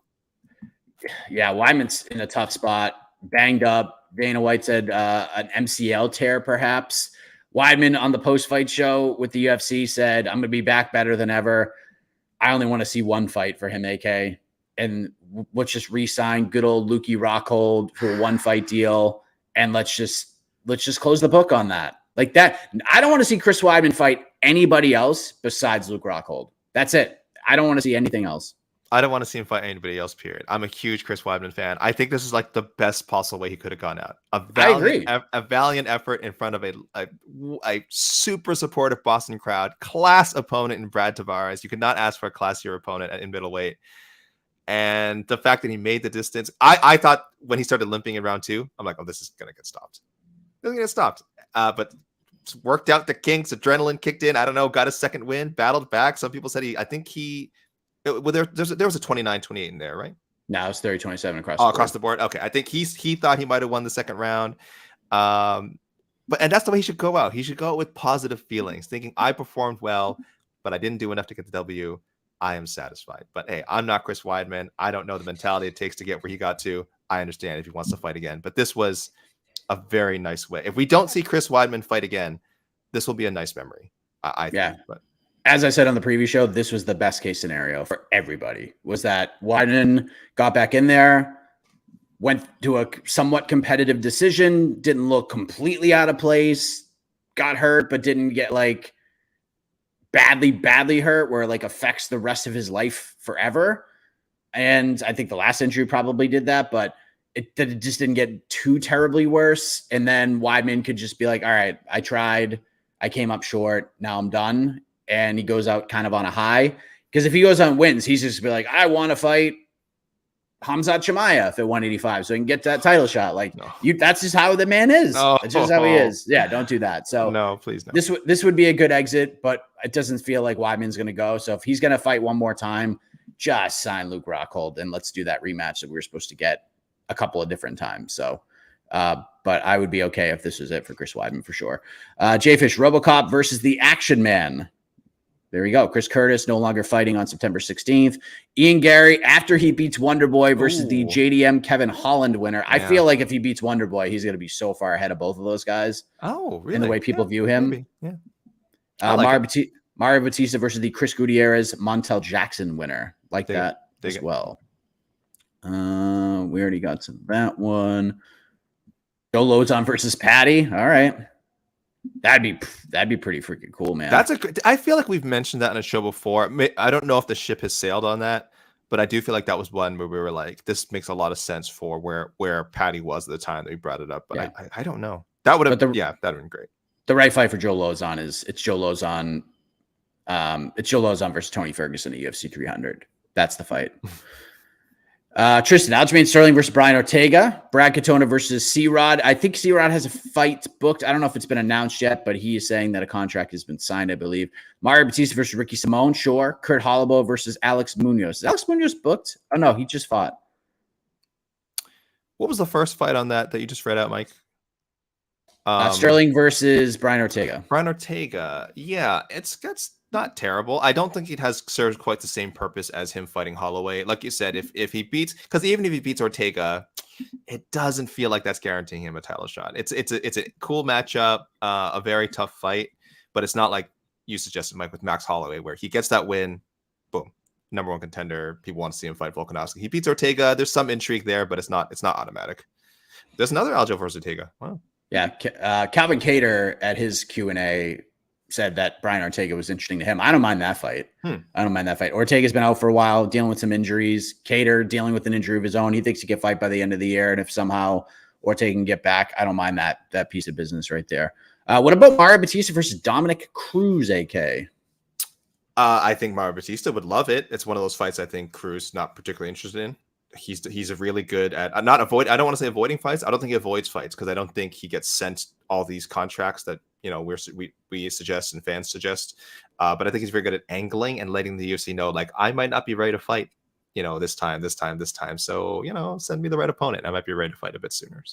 yeah, Weidman's in a tough spot. Banged up. Dana White said an MCL tear, perhaps. Weidman on the post-fight show with the UFC said, I'm going to be back better than ever. I only want to see one fight for him, AK. And let's just re-sign good old Lukey Rockhold for a one-fight deal. And let's just close the book on that. Like that. I don't want to see Chris Weidman fight anybody else besides Luke Rockhold. That's it. I don't want to see anything else. I don't want to see him fight anybody else, period. I'm a huge Chris Weidman fan. I think this is like the best possible way he could have gone out. I agree. A valiant effort in front of a super supportive Boston crowd, class opponent in Brad Tavares. You could not ask for a classier opponent in middleweight. And the fact that he made the distance, I thought when he started limping in round 2, I'm like, oh, this is going to get stopped. It's going to get stopped. But worked out the kinks, adrenaline kicked in. I don't know, got a second win, battled back. Some people said there was a 29-28 in there, right? No, it was 30-27 across the board. Okay, I think he thought he might have won the second round. And that's the way he should go out. He should go out with positive feelings, thinking I performed well, but I didn't do enough to get the W. I am satisfied. But hey, I'm not Chris Weidman. I don't know the mentality it takes to get where he got to. I understand if he wants to fight again, but this was a very nice way. If we don't see Chris Weidman fight again, this will be a nice memory. I think. But as I said on the previous show, this was the best case scenario for everybody, was that Weidman got back in there, went to a somewhat competitive decision, didn't look completely out of place, got hurt, but didn't get like badly hurt where it like affects the rest of his life forever. And I think the last injury probably did that, but it just didn't get too terribly worse. And then Weidman could just be like, all right, I tried, I came up short, now I'm done. And he goes out kind of on a high. Because if he goes on wins, he's just be like, I want to fight Khamzat Chimaev at 185 so he can get that title shot. Like that's just how the man is. That's just how he is. Yeah, don't do that. So no, please no. This would be a good exit, but it doesn't feel like Weidman's going to go. So if he's going to fight one more time, just sign Luke Rockhold and let's do that rematch that we were supposed to get a couple of different times. So but I would be okay if this was it for Chris Weidman for sure. J-Fish, RoboCop versus the Action Man. There we go. Chris Curtis no longer fighting on September 16th. Ian Gary, after he beats Wonderboy versus the JDM Kevin Holland winner. I feel like if he beats Wonderboy, he's going to be so far ahead of both of those guys. Oh, really? In the way people view him. Maybe. Yeah. Mario Batista versus the Chris Gutierrez Montel Jackson winner. Like that as well. We already got to that one. Joe Lozon versus Patty. All right. That'd be pretty freaking cool, man. I feel like we've mentioned that in a show before. I don't know if the ship has sailed on that, but I do feel like that was one where we were like, this makes a lot of sense for where Patty was at the time that we brought it up. But I don't know. That would have that'd have been great. The right fight for Joe Lozon it's Joe Lozon. It's Joe Lozon versus Tony Ferguson at UFC 300. That's the fight. Tristan, Aljamain Sterling versus Brian Ortega. Brad Katona versus C-Rod. I think C-Rod has a fight booked. I don't know if it's been announced yet, but he is saying that a contract has been signed, I believe. Mario Batista versus Ricky Simone. Sure. Kurt Holloway versus Alex Munoz. Is Alex Munoz booked? Oh, no. He just fought. What was the first fight on that you just read out, Mike? Sterling versus Brian Ortega. Brian Ortega. Yeah, that's not terrible. I don't think it has served quite the same purpose as him fighting Holloway. Like you said, if he beats, because even if he beats Ortega, it doesn't feel like that's guaranteeing him a title shot. It's a cool matchup, a very tough fight, but it's not like you suggested, Mike, with Max Holloway, where he gets that win, boom, number one contender. People want to see him fight Volkanovski. He beats Ortega. There's some intrigue there, but it's not automatic. There's another Aljo versus Ortega. Wow. Yeah, Calvin Cater at his Q&A said that Brian Ortega was interesting to him. I don't mind that fight. I don't mind that fight. Ortega's been out for a while, dealing with some injuries. Cater dealing with an injury of his own. He thinks he can fight by the end of the year, and if somehow Ortega can get back, I don't mind that piece of business right there. What about Mario Batista versus Dominic Cruz, AK? I think Mario Batista would love it. It's one of those fights I think Cruz not particularly interested in. He's a really good at I don't want to say avoiding fights. I don't think he avoids fights because I don't think he gets sent all these contracts that we suggest and fans suggest. But I think he's very good at angling and letting the UFC know, like, I might not be ready to fight, this time. So, send me the right opponent. I might be ready to fight a bit sooner.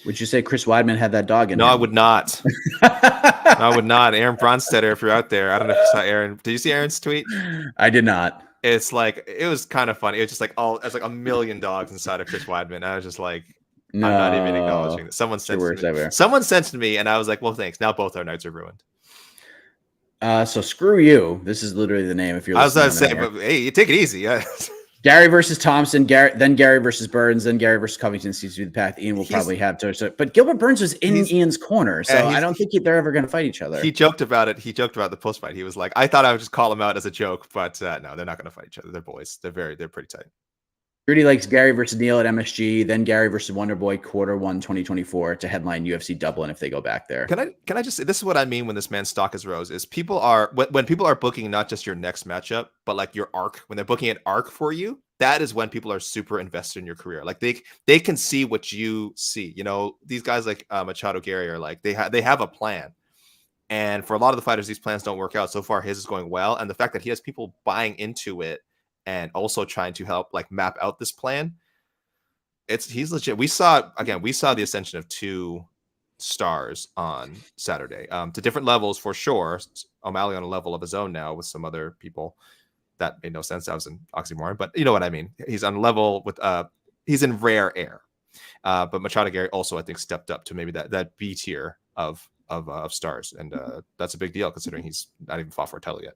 Would you say Chris Weidman had that dog in No, him? I would not. I would not. Aaron Bronstetter, if you're out there, I don't know if you saw Aaron. Did you see Aaron's tweet? I did not. It's like, it was kind of funny. It was just like it's like a million dogs inside of Chris Weidman. I was just like, No. I'm not even acknowledging it. Someone sent to me, and I was like, well, thanks. Now both our nights are ruined. So screw you. This is literally the name. If you're, I was going to say, but hey, you take it easy. Yeah. Gary versus Thompson, then Gary versus Burns, then Gary versus Covington seems to be the path Ian will probably have to. But Gilbert Burns was in Ian's corner, so I don't think they're ever going to fight each other. He joked about it. He joked about the post fight. He was like, I thought I would just call him out as a joke, but no, they're not going to fight each other. They're boys. They're pretty tight. Rudy likes Gary versus Neil at MSG, then Gary versus Wonderboy Q1 2024 to headline UFC Dublin if they go back there. Can I just say, this is what I mean when this man's stock is rose, is people are, when people are booking not just your next matchup, but like your arc, when they're booking an arc for you, that is when people are super invested in your career. Like they can see what you see. These guys like Machado Gary are like, they have a plan. And for a lot of the fighters, these plans don't work out. So far, his is going well. And the fact that he has people buying into it and also trying to help like map out this plan, he's legit. We saw the ascension of two stars on Saturday, to different levels for sure. O'Malley on a level of his own now with some other people. That made no sense. That was an oxymoron, but you know what I mean. He's on level with he's in rare air. But Machado Gary also, I think, stepped up to maybe that B tier of stars, and that's a big deal considering he's not even fought for a title yet.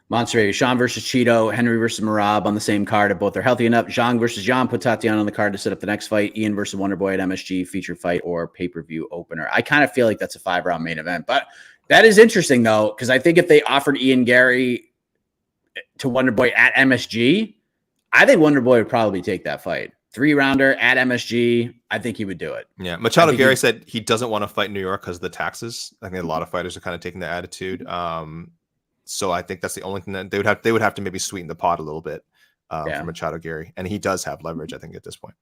Monster Sean versus Cheeto, Henry versus Marab on the same card. If both are healthy enough, Zhang versus Jan put Tatiana on the card to set up the next fight. Ian versus Wonderboy at MSG, feature fight or pay-per-view opener. I kind of feel like that's a 5-round main event, but that is interesting though, because I think if they offered Ian Gary to Wonderboy at MSG, I think Wonderboy would probably take that fight. 3-rounder at MSG, I think he would do it. Yeah, Machado Gary said he doesn't want to fight in New York because of the taxes. I think a lot of fighters are kind of taking that attitude. So I think that's the only thing that they would have to maybe sweeten the pot a little bit for Machado Gary, and he does have leverage, I think, at this point.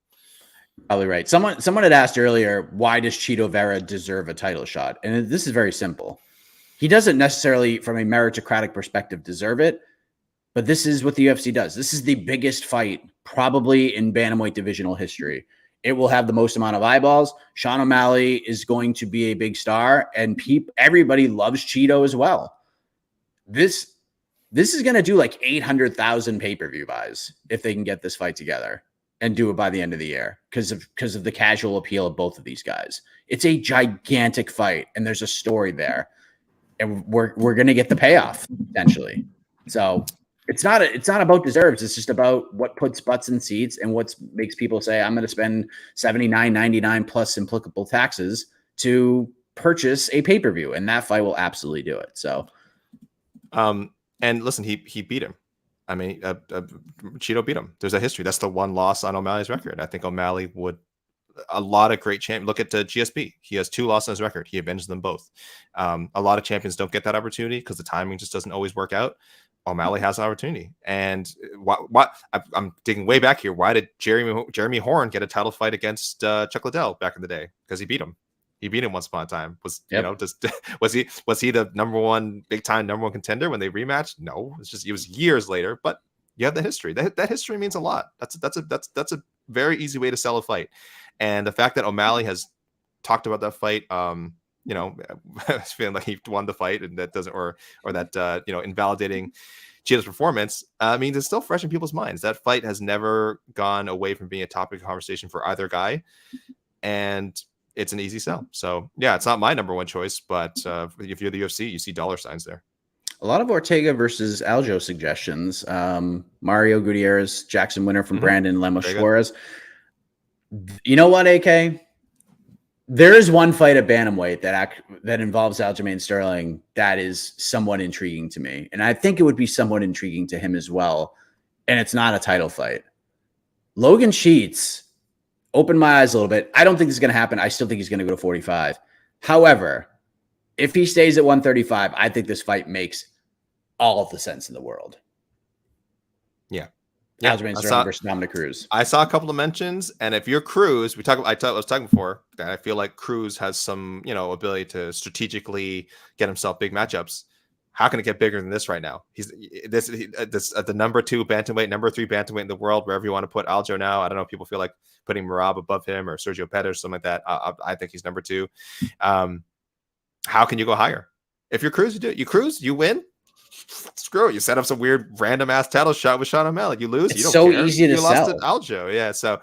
Probably right. Someone had asked earlier, why does Cheeto Vera deserve a title shot? And this is very simple. He doesn't necessarily, from a meritocratic perspective, deserve it, but this is what the UFC does. This is the biggest fight probably in bantamweight divisional history. It will have the most amount of eyeballs. Sean O'Malley is going to be a big star, and everybody loves Cheeto as well. This is going to do like 800,000 pay-per-view buys if they can get this fight together and do it by the end of the year because of the casual appeal of both of these guys. It's a gigantic fight, and there's a story there, and we're going to get the payoff potentially. So it's not about deserves. It's just about what puts butts in seats and what makes people say, I'm going to spend $79.99 plus applicable taxes to purchase a pay-per-view, and that fight will absolutely do it. So. And listen, he beat him. I mean, Cheeto beat him. There's a history. That's the one loss on O'Malley's record. I think O'Malley would. A lot of great champions. Look at GSP. He has 2 losses on his record. He avenged them both. A lot of champions don't get that opportunity because the timing just doesn't always work out. O'Malley has an opportunity. And what I'm digging way back here. Why did Jeremy Horn get a title fight against Chuck Liddell back in the day? Because he beat him. He beat him once upon a time. Was was he the big time number one contender when they rematched? No, it was years later. But you have the history. That history means a lot. That's a very easy way to sell a fight. And the fact that O'Malley has talked about that fight, feeling like he won the fight, and that doesn't, or that invalidating Cheetah's performance, means it's still fresh in people's minds. That fight has never gone away from being a topic of conversation for either guy, and it's an easy sell. So yeah, it's not my number one choice, but if you're the UFC, you see dollar signs there. A lot of Ortega versus Aljo suggestions. Mario Gutierrez, Jackson winner from Brandon, Lemos Suarez. You know what, AK? There is one fight at bantamweight that involves Aljamain Sterling that is somewhat intriguing to me, and I think it would be somewhat intriguing to him as well. And it's not a title fight. Logan Sheets opened my eyes a little bit. I don't think this is going to happen. I still think he's going to go to 45. However, if he stays at 135, I think this fight makes all of the sense in the world. Yeah. Aljamain Sterling versus Dominic Cruz. I saw a couple of mentions, and if you're Cruz, I was talking before that I feel like Cruz has some, ability to strategically get himself big matchups. How can it get bigger than this right now? He's this at the number 2 bantamweight, number 3 bantamweight in the world, wherever you want to put Aljo now. I don't know if people feel like putting Merab above him or Sergio Pettis, something like that. I think he's number 2. How can you go higher? If you're Cruz, you do it. You Cruz, you win. Screw it. You set up some weird random ass title shot with Sean O'Malley. You lose. It's you don't so care. easy to you sell. Lost to Aljo. Yeah. So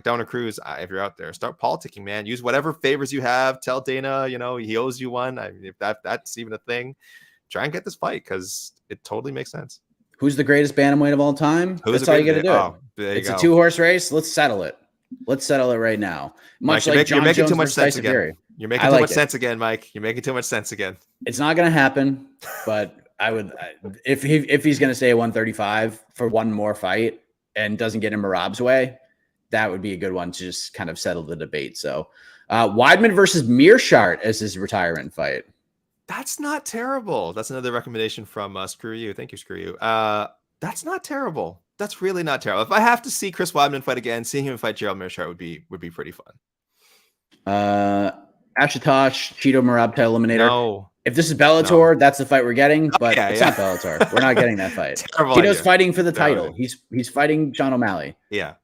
Dominic Cruz, if you're out there, start politicking, man. Use whatever favors you have. Tell Dana, he owes you one. If that's even a thing, try and get this fight because it totally makes sense. Who's the greatest bantamweight of all time? That's all you got to do. Oh, it's a 2-horse race. Let's settle it. Let's settle it right now. Much Mike, you're making too much sense again. You're making too much sense again, Mike. You're making too much sense again. It's not going to happen, but I would, if he's going to stay at 135 for one more fight and doesn't get in Merab's way, that would be a good one to just kind of settle the debate. So Weidman versus Mearshart as his retirement fight. That's not terrible. That's another recommendation from Screw You. Thank you, Screw You. That's not terrible. That's really not terrible. If I have to see Chris Weidman fight again, seeing him fight Gerald Mearshart would be pretty fun. Ashutosh, Cheeto Merab to Eliminator. No. If this is Bellator, that's the fight we're getting, but it's not Bellator. We're not getting that fight. Cheeto's fighting for the title. He's fighting Sean O'Malley. Yeah.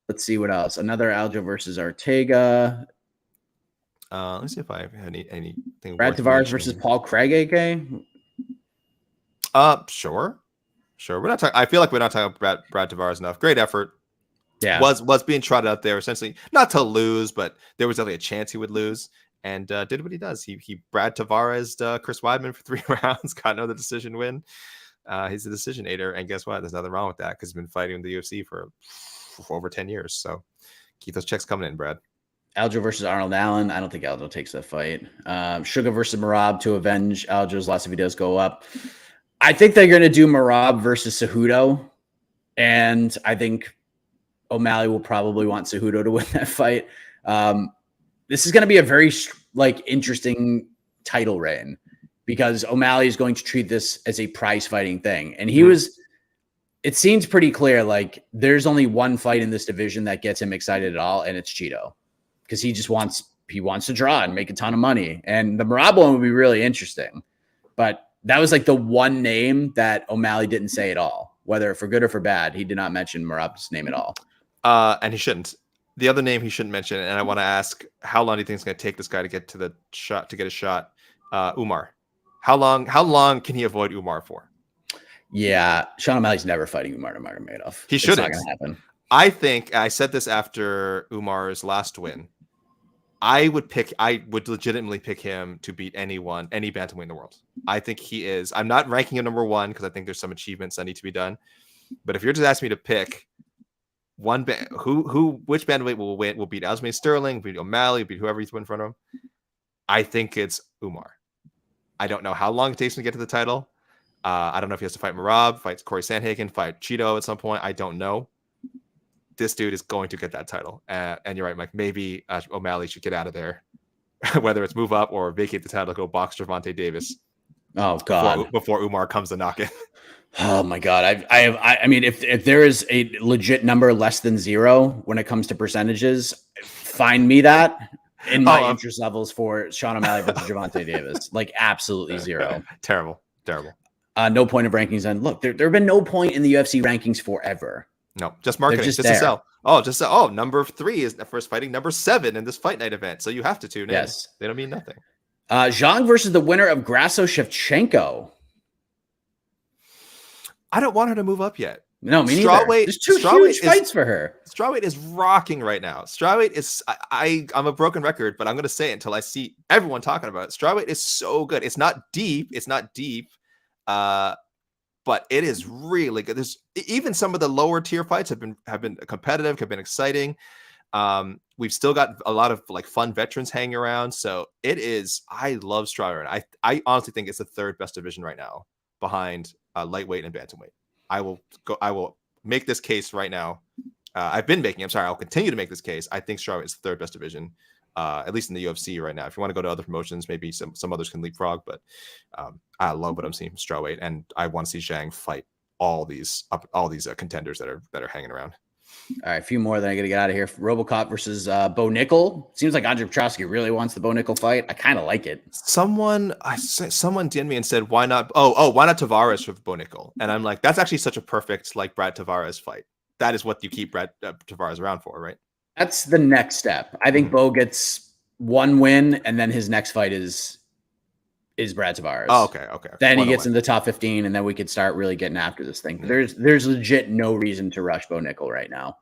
Let's see what else. Another Aljo versus Ortega. Let me see if I have anything. Brad Tavares versus Paul Craig, AK. Sure. We're not talking. I feel like we're not talking about Brad Tavares enough. Great effort. Yeah. Was being trotted out there essentially not to lose, but there was definitely a chance he would lose, and did what he does. He Brad Tavares Chris Weidman for 3 rounds, got another decision win. He's a decisionator, and guess what? There's nothing wrong with that because he's been fighting in the UFC for over 10 years. So keep those checks coming in, Brad. Aljo versus Arnold Allen. I don't think Aljo takes that fight. Sugar versus Merab to avenge Aljo's loss if he does go up. I think they're going to do Merab versus Cejudo, and I think O'Malley will probably want Cejudo to win that fight. This is going to be a very interesting title reign because O'Malley is going to treat this as a prize fighting thing. And it seems pretty clear, there's only one fight in this division that gets him excited at all. And it's Cheeto because he wants to draw and make a ton of money. And the Merab one would be really interesting, but that was the one name that O'Malley didn't say at all, whether for good or for bad. He did not mention Merab's name at all. And he shouldn't. The other name he shouldn't mention, and I want to ask, how long do you think it's going to take this guy to get to the shot, to get a shot? Umar. How long can he avoid Umar for? Yeah, Sean O'Malley's never fighting Umar Nurmagomedov. He shouldn't. It's not going to happen. I think I said this after Umar's last win. I would legitimately pick him to beat any bantamweight in the world. I think he is. I'm not ranking him number 1 because I think there's some achievements that need to be done. But if you're just asking me to pick which bantamweight will beat Aljamain Sterling, beat O'Malley, beat whoever he's put in front of him, I think it's Umar. I don't know how long it takes him to get to the title. I don't know if he has to fight Merab, fight Corey Sandhagen, fight Cheeto at some point. I don't know. This dude is going to get that title. And you're right, Mike. Maybe O'Malley should get out of there, whether it's move up or vacate the title, go box Gervonta Davis. Oh God. before Umar comes to knock it. Oh my God. I mean, if there is a legit number less than 0 when it comes to percentages, find me that in my interest levels for Sean O'Malley versus Gervonta Davis. Like absolutely 0. Terrible. No point of rankings. And look, there have been no point in the UFC rankings forever. No, just marketing, just to sell. Oh, number 3 is the first fighting number 7 in this fight night event. So you have to tune in. Yes. They don't mean nothing. Zhang versus the winner of Grasso-Shevchenko. I don't want her to move up yet. No, me neither. There's 2 huge fights for her. Strawweight is rocking right now. Strawweight is, I'm a broken record, but I'm going to say it until I see everyone talking about it. Strawweight is so good. It's not deep. But it is really good. There's even some of the lower tier fights have been competitive, have been exciting. We've still got a lot of like fun veterans hanging around. So it is, I love strawweight. I honestly think it's the 3rd best division right now behind lightweight and bantamweight. I will make this case right now. I'll continue to make this case. I think strawweight is the 3rd best division, at least in the UFC right now. If you want to go to other promotions, maybe some others can leapfrog, but I love what I'm seeing from strawweight, and I want to see Zhang fight all these contenders that are hanging around. All right, a few more, then I got to get out of here. Robocop versus Bo Nickel. Seems like Andre Petrosky really wants the Bo Nickel fight. I kind of like it. Someone DM'd me and said, why not? Why not Tavares with Bo Nickel? And I'm like, that's actually such a perfect like Brad Tavares fight. That is what you keep Brad Tavares around for, right? That's the next step. I think Bo gets 1 win, and then his next fight is Brad Tavares. Oh, okay. Then he gets in the top 15, and then we could start really getting after this thing. There's legit no reason to rush Bo Nickel right now.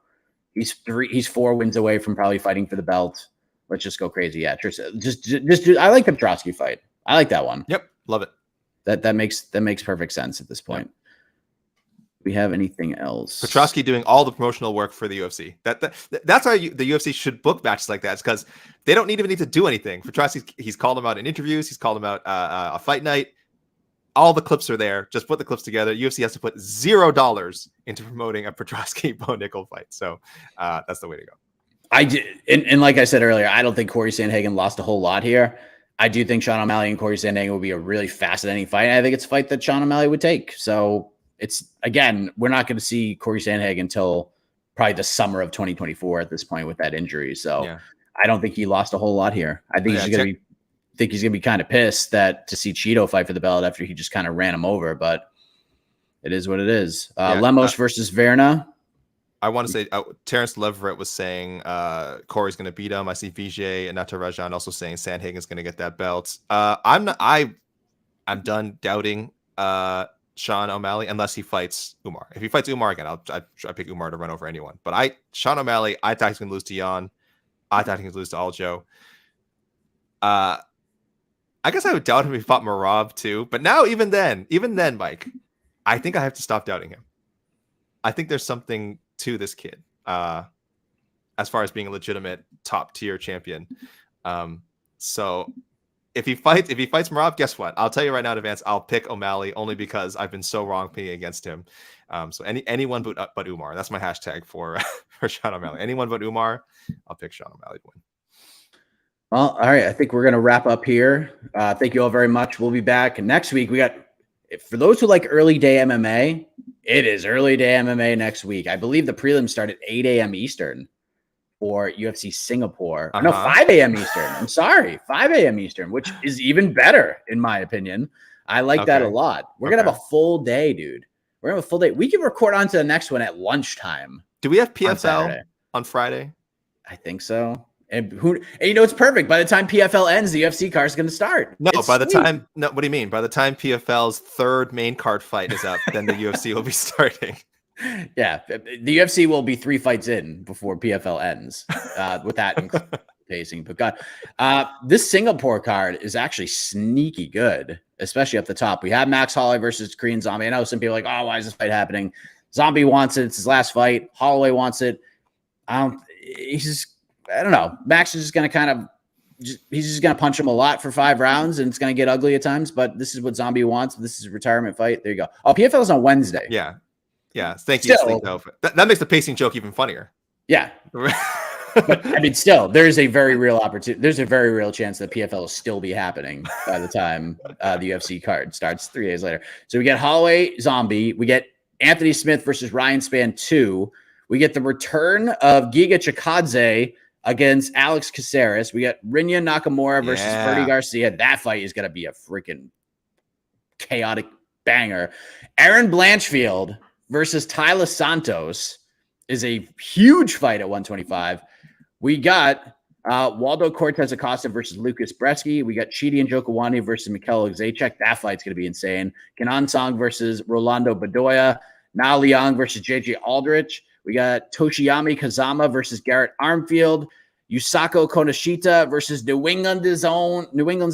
He's 4 wins away from probably fighting for the belt. Let's just go crazy. Yeah, just I like the Petrosky fight. I like that one. Yep, love it. That makes perfect sense at this point. Yep. Do we have anything else? Petrosky doing all the promotional work for the UFC. That's why the UFC should book matches like that. It's because they don't even need to do anything. Petrosky, he's called them out in interviews. He's called them out a fight night. All the clips are there. Just put the clips together. UFC has to put $0 into promoting a Petrosky Bo Nickel fight. So that's the way to go. And like I said earlier, I don't think Corey Sandhagen lost a whole lot here. I do think Sean O'Malley and Corey Sandhagen will be a really fascinating fight. And I think it's a fight that Sean O'Malley would take. So we're not going to see Corey Sandhagen until probably the summer of 2024 at this point with that injury. So yeah. I don't think he lost a whole lot here. I think he's going to be kind of pissed to see Cheeto fight for the belt after he just kind of ran him over, but it is what it is. Lemos versus Verna. I want to say Terrence Leverett was saying Corey's going to beat him. I see Vijay and Natarajan also saying Sandhagen's going to get that belt. I'm done doubting Sean O'Malley unless he fights Umar. If he fights Umar again, I pick Umar to run over anyone. But Sean O'Malley, I thought he was going to lose to Jan. I thought he was going to lose to Aljo. I guess I would doubt him if he fought Marab too. But now, even then, Mike, I think I have to stop doubting him. I think there's something to this kid as far as being a legitimate top tier champion. So if he fights Marab, guess what? I'll tell you right now in advance, I'll pick O'Malley only because I've been so wrong picking against him. So anyone but Umar. That's my hashtag for Sean O'Malley. Anyone but Umar, I'll pick Sean O'Malley to win. Well, all right. I think we're going to wrap up here. Thank you all very much. We'll be back next week. For those who like early day MMA, it is early day MMA next week. I believe the prelims start at 8 a.m. Eastern for UFC Singapore. No, 5 a.m. Eastern. I'm sorry, 5 a.m. Eastern, which is even better in my opinion. I like that a lot. We're going to have a full day, dude. We're going to have a full day. We can record on to the next one at lunchtime. Do we have PFL on Friday? I think so. And it's perfect. By the time PFL ends, the UFC card is going to start. What do you mean? By the time PFL's third main card fight is up, then the UFC will be starting. Yeah, the UFC will be 3 fights in before PFL ends with that pacing. But God, this Singapore card is actually sneaky good, especially up the top. We have Max Holloway versus Korean Zombie. I know some people are like, oh, why is this fight happening? Zombie wants it. It's his last fight. Holloway wants it. I don't know. Max is just going to he's just going to punch him a lot for 5 rounds, and it's going to get ugly at times, but this is what Zombie wants. This is a retirement fight. There you go. Oh, PFL is on Wednesday. Yeah. Thank you. That makes the pacing joke even funnier. Yeah. But I mean, still, there's a very real opportunity. There's a very real chance that PFL will still be happening by the time the UFC card starts 3 days later. So we get Holloway Zombie. We get Anthony Smith versus Ryan Spann 2. We get the return of Giga Chikadze against Alex Caceres. We got Rinya Nakamura versus Ferdy Garcia. That fight is going to be a freaking chaotic banger. Aaron Blanchfield versus Tyler Santos is a huge fight at 125. We got Waldo Cortez Acosta versus Lucas Bresky. We got Chidi and Jokawani versus Mikel Zajac. That fight's going to be insane. Kenan Song versus Rolando Bedoya. Na Liang versus JJ Aldrich. We got Toshiyami Kazama versus Garrett Armfield. Yusako Konashita versus New England's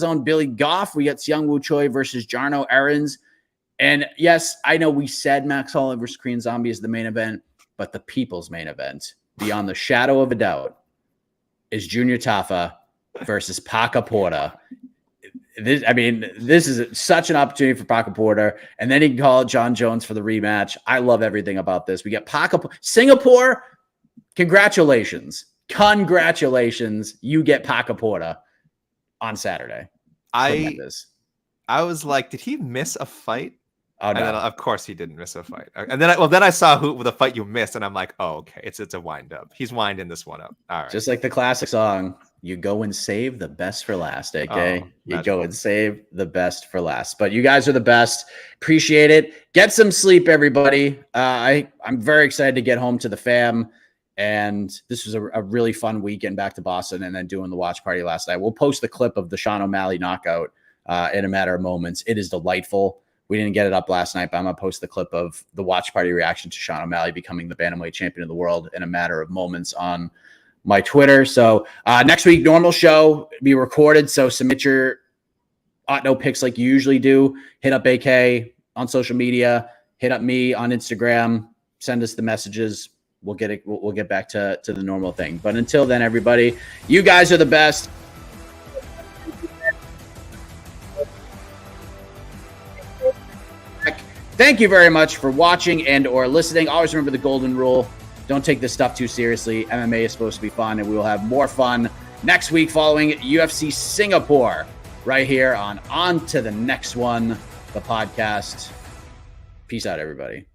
own Billy Goff. We got Seung Woo Choi versus Jarno Aarons. And yes, I know we said Max Holloway versus Korean Zombie is the main event, but the people's main event, beyond the shadow of a doubt, is Junior Tafa versus Paca Porta. This is such an opportunity for Paca Porta, and then he can call John Jones for the rematch. I love everything about this. We get Singapore. Congratulations. You get Paca Porta on Saturday. I was like, did he miss a fight? Oh, no. And then, of course, he didn't miss a fight. And then I saw the fight you missed, and I'm like, oh, okay, it's a wind up. He's winding this one up. All right. Just like the classic song, you go and save the best for last, okay? You go and save the best for last. But you guys are the best. Appreciate it. Get some sleep, everybody. I'm very excited to get home to the fam. And this was a really fun weekend back to Boston and then doing the watch party last night. We'll post the clip of the Sean O'Malley knockout in a matter of moments. It is delightful. We didn't get it up last night, but I'm going to post the clip of the watch party reaction to Sean O'Malley becoming the bantamweight champion of the world in a matter of moments on my Twitter. So next week, normal show, be recorded. So submit your no picks like you usually do. Hit up AK on social media. Hit up me on Instagram. Send us the messages. We'll get it. We'll get back to the normal thing. But until then, everybody, you guys are the best. Thank you very much for watching and or listening. Always remember the golden rule. Don't take this stuff too seriously. MMA is supposed to be fun, and we will have more fun next week following UFC Singapore right here on to the Next One, the podcast. Peace out, everybody.